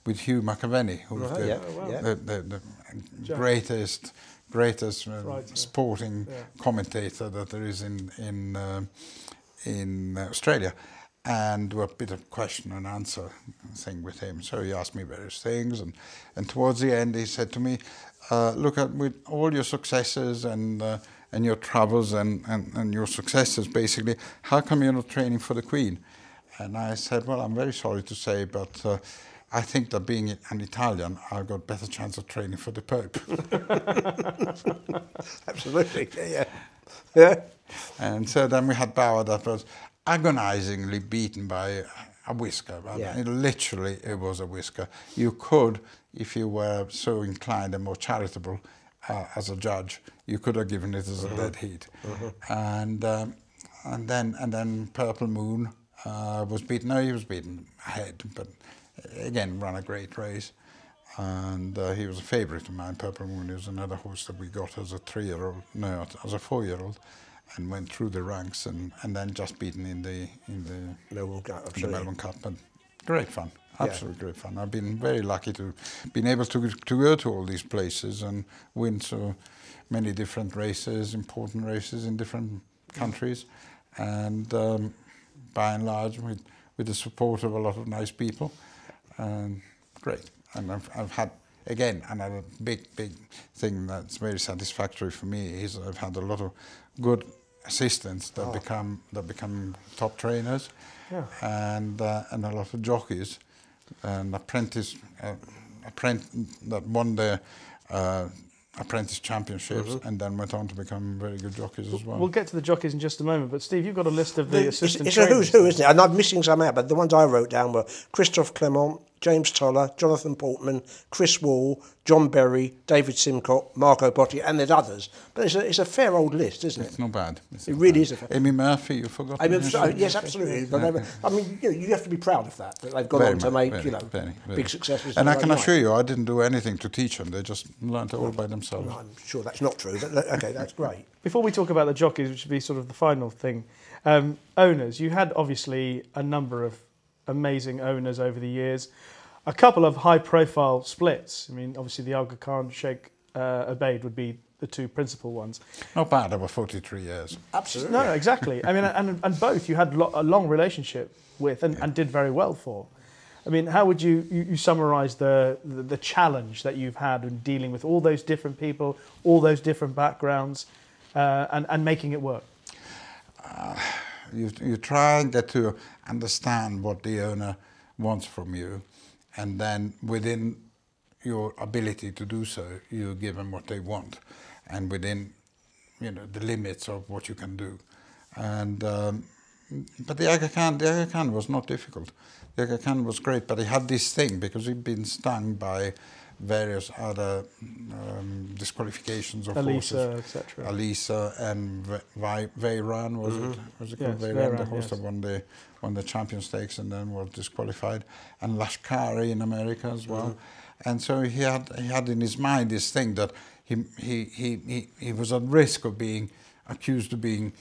with Hugh McAvenny, who's the greatest sporting commentator that there is in Australia, and do a bit of question and answer thing with him. So he asked me various things, and towards the end he said to me, "Look, with all your successes and your travels and your successes, basically, how come you're not training for the Queen?" And I said, "Well, I'm very sorry to say, but I think that being an Italian, I've got better chance of training for the Pope." Absolutely, yeah. And so then we had Bauer that was agonizingly beaten by a whisker. Literally, it was a whisker. You could, if you were so inclined and more charitable as a judge, you could have given it as a dead heat. And then Purple Moon was beaten. No, he was beaten ahead, but again ran a great race. And he was a favourite of mine. Purple Moon is another horse that we got as a 3-year-old, no, as a 4-year-old, and went through the ranks and then just beaten in the Melbourne Cup. But great fun, absolutely great fun. I've been very lucky to been able to go to all these places and win so many different races, important races in different countries, and by and large with the support of a lot of nice people. Great. And I've had, again, another big thing that's very satisfactory for me is I've had a lot of good assistants that become top trainers, and a lot of jockeys, and apprentice that won the apprentice championships and then went on to become very good jockeys as well. We'll get to the jockeys in just a moment, but Steve, you've got a list of the assistant it's trainers. It's a who's who, isn't it? And I'm missing some out, but the ones I wrote down were Christophe Clement, James Toller, Jonathan Portman, Chris Wall, John Berry, David Simcock, Marco Botti, and there's others. But it's a fair old list, isn't it? It's not bad. It really is a fair. Amy Murphy, you forgot. Yes, absolutely. But I mean, you have to be proud of that they've gone on to make big successes. And I can assure you, I didn't do anything to teach them. They just learned it all by themselves. Well, I'm sure that's not true, but okay, that's great. Before we talk about the jockeys, which would be sort of the final thing, owners. You had obviously a number of amazing owners over the years. A couple of high-profile splits. I mean, obviously the Aga Khan, Sheikh Obaid would be the two principal ones. Not bad over 43 years. Absolutely. No, exactly. I mean, and both you had a long relationship with and did very well for. I mean, how would you summarise the challenge that you've had in dealing with all those different people, all those different backgrounds, and making it work? You try and get to understand what the owner wants from you, and then within your ability to do so, you give them what they want, and within the limits of what you can do. And but the Aga Khan was not difficult. The Aga Khan was great, but he had this thing because he'd been stung by various other disqualifications of horses. etc. Alkaassed and Veyran, was it called? Yes, Veyran, the Veyran, horse yes. that won the champion stakes and then was disqualified, and Lashkari in America as well. And so he had in his mind this thing that he was at risk of being accused of being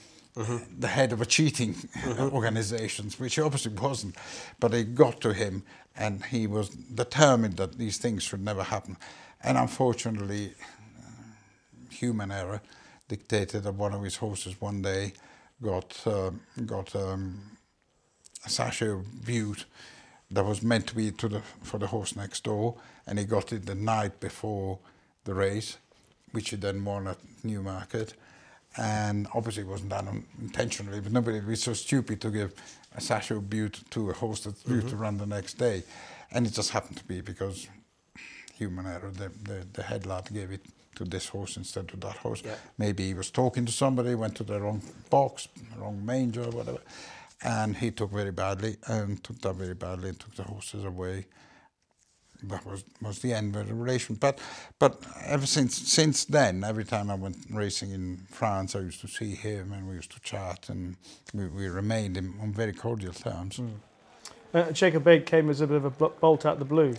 the head of a cheating organizations, which he obviously wasn't, but it got to him, and he was determined that these things should never happen. And unfortunately, human error dictated that one of his horses one day got a sachet of bute that was meant to be for the horse next door, and he got it the night before the race, which he then won at Newmarket. And obviously it wasn't done intentionally, but nobody would be so stupid to give a sachet of bute to a horse that's due to run the next day. And it just happened to be because human error, the head lad gave it to this horse instead of that horse. Yeah. Maybe he was talking to somebody, went to the wrong box, wrong manger, or whatever, and he took very badly, and took that very badly, and took the horses away. That was the end of the relation. But ever since then, every time I went racing in France, I used to see him, and we used to chat, and we remained on very cordial terms. Shaker Bait came as a bit of a bolt out the blue.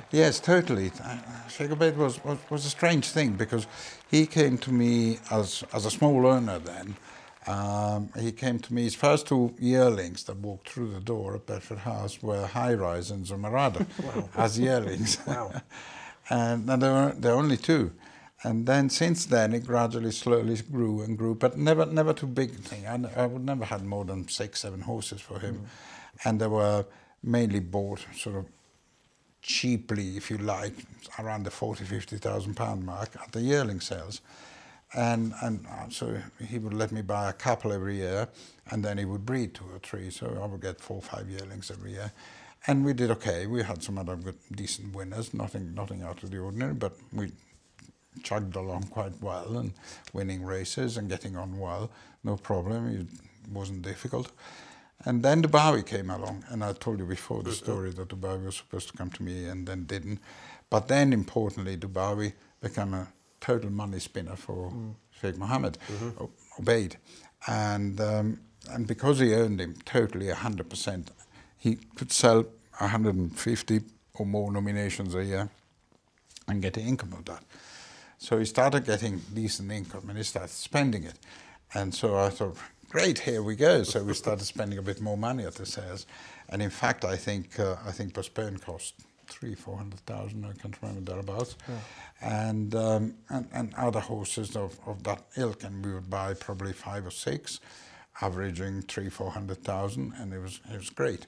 Yes, totally. Shaker Bait was a strange thing, because he came to me as a small earner then. He came to me, his first two yearlings that walked through the door at Bedford House were High Rise and Zumarada as yearlings. Wow. And there were only two. And then since then it gradually, slowly grew and grew, but never too big a thing. I would never had more than 6-7 horses for him. And they were mainly bought sort of cheaply, if you like, around the 40,000–50,000 pound mark at the yearling sales. And so he would let me buy a couple every year, and then he would breed 2 or 3, so I would get 4 or 5 yearlings every year. And we did okay. We had some other good, decent winners, nothing out of the ordinary, but we chugged along quite well and winning races and getting on well, no problem. It wasn't difficult. And then Dubawi came along, and I told you before the story that Dubawi was supposed to come to me and then didn't. But then, importantly, Dubawi became a total money spinner for Sheikh Mohammed, Obeid. And because he earned him totally 100%, he could sell 150 or more nominations a year and get the income of that. So he started getting decent income, and he started spending it. And so I thought, great, here we go. So we started spending a bit more money at the sales. And in fact, I think Postpone cost 300,000–400,000, I can't remember thereabouts. Yeah. And other horses of that ilk, and we would buy probably 5 or 6, averaging 300,000–400,000, and it was great.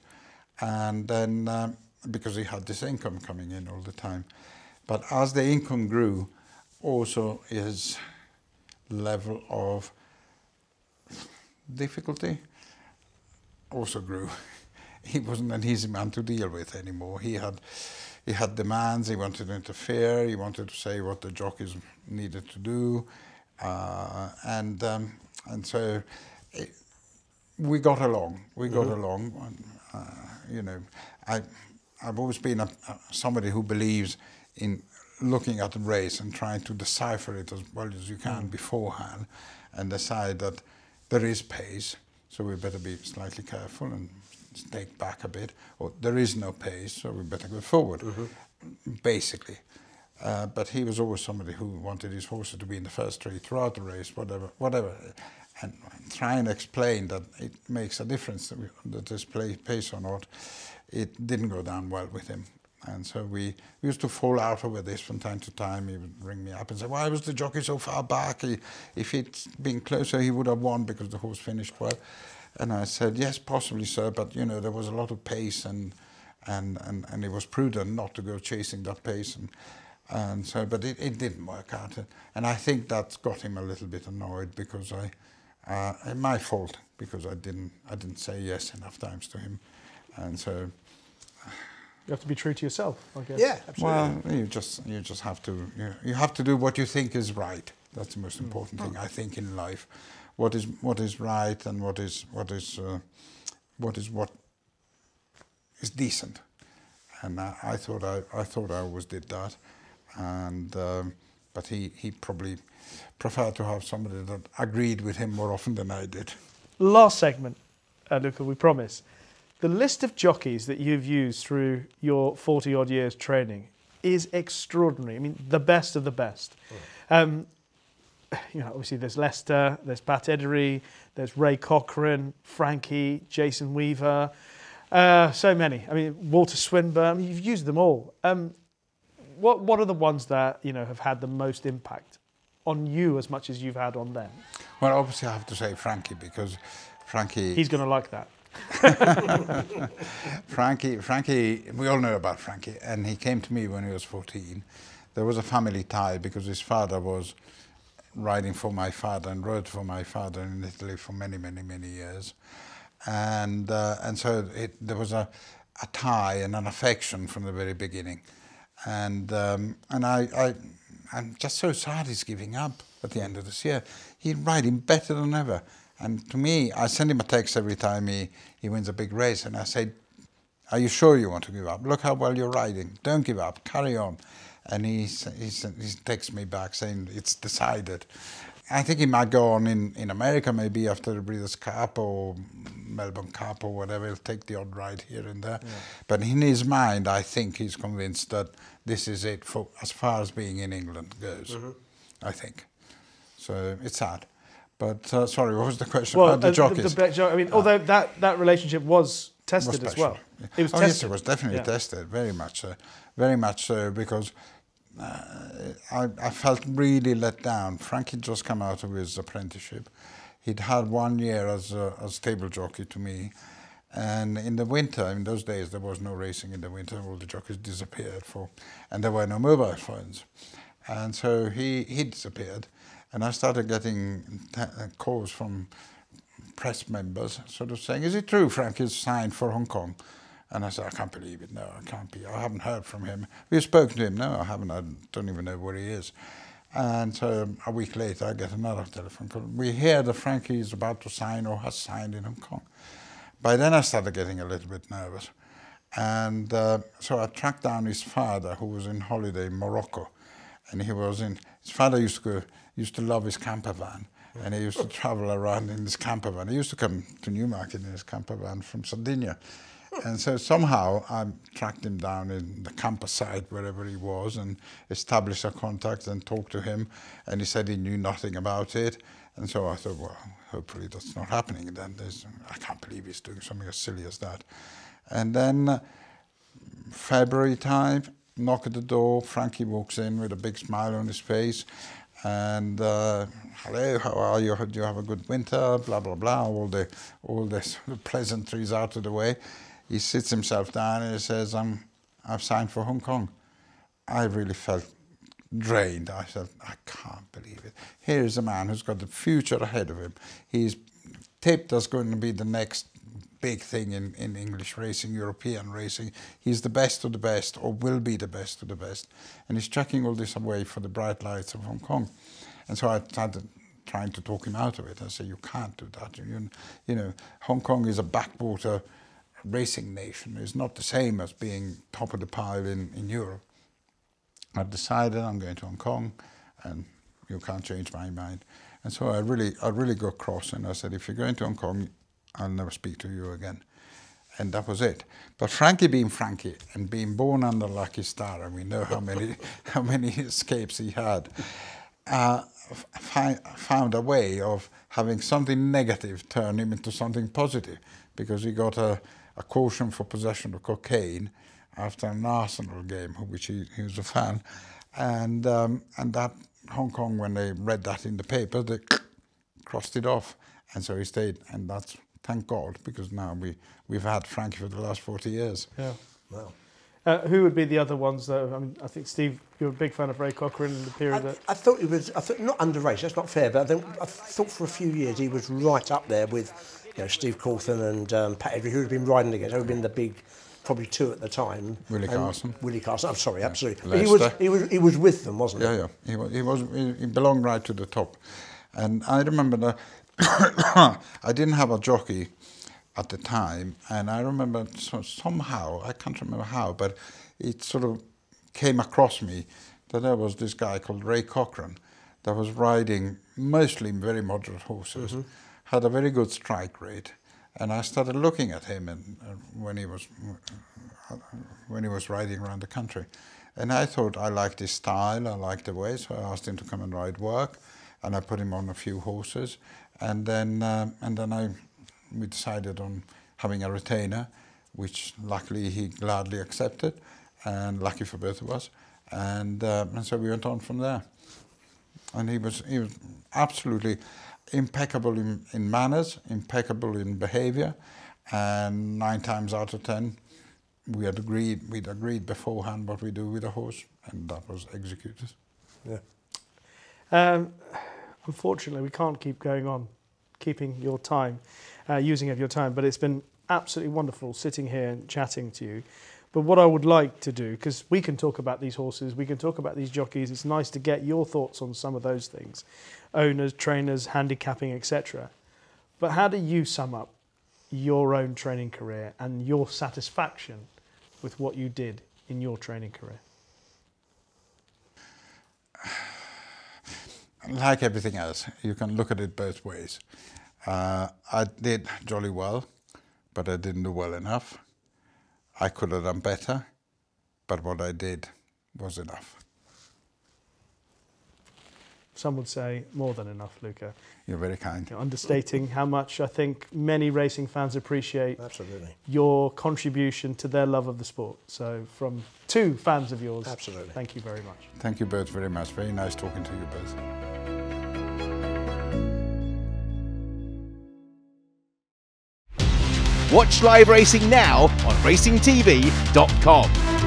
And then because he had this income coming in all the time, but as the income grew, also his level of difficulty also grew. He wasn't an easy man to deal with anymore. He had demands. He wanted to interfere. He wanted to say what the jockeys needed to do, and so we got along. You know, I've always been somebody who believes in looking at the race and trying to decipher it as well as you can beforehand, and decide that there is pace, so we better be slightly careful and stake back a bit, or there is no pace, so we better go forward, basically. But he was always somebody who wanted his horses to be in the first 3 throughout the race, whatever. And try and explain that it makes a difference that there's pace or not. It didn't go down well with him. And so we used to fall out over this from time to time. He would ring me up and say, why was the jockey so far back? If he'd been closer, he would have won because the horse finished well. And I said, yes, possibly, sir, but you know, there was a lot of pace, and it was prudent not to go chasing that pace. And so, but it didn't work out. And I think that's got him a little bit annoyed, because my fault, because I didn't say yes enough times to him. And so you have to be true to yourself, I guess. Yeah, absolutely. Well, you just have to do what you think is right. That's the most important thing, I think, in life. What is right, and what is decent. And I thought I always did that. and but he probably preferred to have somebody that agreed with him more often than I did. Last segment, Luca, we promise. The list of jockeys that you've used through your 40-odd years training is extraordinary. I mean, the best of the best. You know, obviously there's Lester, there's Pat Eddery, there's Ray Cochrane, Frankie, Jason Weaver, so many. I mean, Walter Swinburne. I mean, you've used them all. What are the ones that, you know, have had the most impact on you as much as you've had on them? Well, obviously I have to say Frankie, because Frankie... He's going to like that. Frankie, we all know about Frankie, and he came to me when he was 14. There was a family tie because his father was riding for my father and rode for my father in Italy for many, many, many years. And so there was a tie and an affection from the very beginning. And I'm just so sad he's giving up at the end of this year. He's riding better than ever. And to me, I send him a text every time he wins a big race, and I say, are you sure you want to give up? Look how well you're riding. Don't give up. Carry on. And he texts me back saying it's decided. I think he might go on in America, maybe after the Breeders' Cup or Melbourne Cup or whatever. He'll take the odd ride here and there. Yeah. But in his mind, I think he's convinced that this is it for as far as being in England goes. I think. So it's sad. But sorry, what was the question? Well, the jockeys. I mean, although that relationship was tested as well. Yeah. It was tested. Yes, it was definitely tested, very much so, because I felt really let down. Frankie had just come out of his apprenticeship. He'd had 1 year as stable jockey to me, and in the winter, in those days, there was no racing in the winter. All the jockeys disappeared and there were no mobile phones, and so he disappeared. And I started getting calls from press members sort of saying, is it true Frankie's signed for Hong Kong? And I said, I can't believe it. No, I can't be. I haven't heard from him. Have you spoken to him? No, I haven't. I don't even know where he is. And so a week later, I get another telephone call. We hear that Frankie is about to sign or has signed in Hong Kong. By then, I started getting a little bit nervous. And so I tracked down his father, who was in holiday in Morocco. And his father used to love his camper van, and he used to travel around in his camper van. He used to come to Newmarket in his camper van from Sardinia. And so somehow I tracked him down in the camper site, wherever he was, and established a contact and talked to him. And he said he knew nothing about it. And so I thought, well, hopefully that's not happening. Then I can't believe he's doing something as silly as that. And then February time, knock at the door, Frankie walks in with a big smile on his face. And hello, how are you? Do you have a good winter? Blah blah blah. All the sort of pleasantries out of the way. He sits himself down and he says, "I've signed for Hong Kong." I really felt drained. I said, "I can't believe it. Here is a man who's got the future ahead of him. He's tipped as going to be the next big thing in English racing, European racing. He's the best of the best, or will be the best of the best. And he's chucking all this away for the bright lights of Hong Kong." And so I started trying to talk him out of it. I said, you can't do that. You know, Hong Kong is a backwater racing nation. It's not the same as being top of the pile in Europe. I've decided I'm going to Hong Kong, and you can't change my mind. And so I really got cross, and I said, if you're going to Hong Kong, I'll never speak to you again. And that was it. But Frankie being Frankie and being born under lucky star, and we know how many escapes he had, found a way of having something negative turn him into something positive, because he got a caution for possession of cocaine after an Arsenal game, which he was a fan, and that Hong Kong, when they read that in the paper, they crossed it off, and so he stayed, and that's. Thank God, because now we've had Frankie for the last 40 years. Yeah. Wow. Who would be the other ones, though? I mean, I think, Steve, you're a big fan of Ray Cochrane in the period that... I thought not underrated, that's not fair, but I thought for a few years he was right up there with, you know, Steve Caulfield and Pat Eddery, who had been riding against. They had been the big, probably two at the time. Willie Carson, I'm sorry, absolutely. Lester. But he was with them, wasn't he? Yeah. He belonged right to the top. And I remember that I didn't have a jockey at the time, and I remember somehow, I can't remember how, but it sort of came across me that there was this guy called Ray Cochran that was riding mostly very moderate horses, had a very good strike rate, and I started looking at him and when he was riding around the country, and I thought I liked his style, I liked the way, so I asked him to come and ride work, and I put him on a few horses, and then we decided on having a retainer, which luckily he gladly accepted, and lucky for both of us, and so we went on from there. And he was absolutely impeccable in manners, impeccable in behaviour, and 9 times out of 10 we'd agreed beforehand what we do with a horse, and that was executed. Yeah. Unfortunately, we can't keep going on, keeping your time, using of your time, but it's been absolutely wonderful sitting here and chatting to you. But what I would like to do, because we can talk about these horses, we can talk about these jockeys, it's nice to get your thoughts on some of those things, owners, trainers, handicapping, etc. But how do you sum up your own training career and your satisfaction with what you did in your training career? Like everything else, you can look at it both ways. I did jolly well, but I didn't do well enough. I could have done better, but what I did was enough. Some would say more than enough, Luca. You're very kind. You're understating how much I think many racing fans appreciate Absolutely. your contribution to their love of the sport. So from 2 fans of yours, Absolutely. Thank you very much. Thank you both very much. Very nice talking to you both. Watch live racing now on racingtv.com.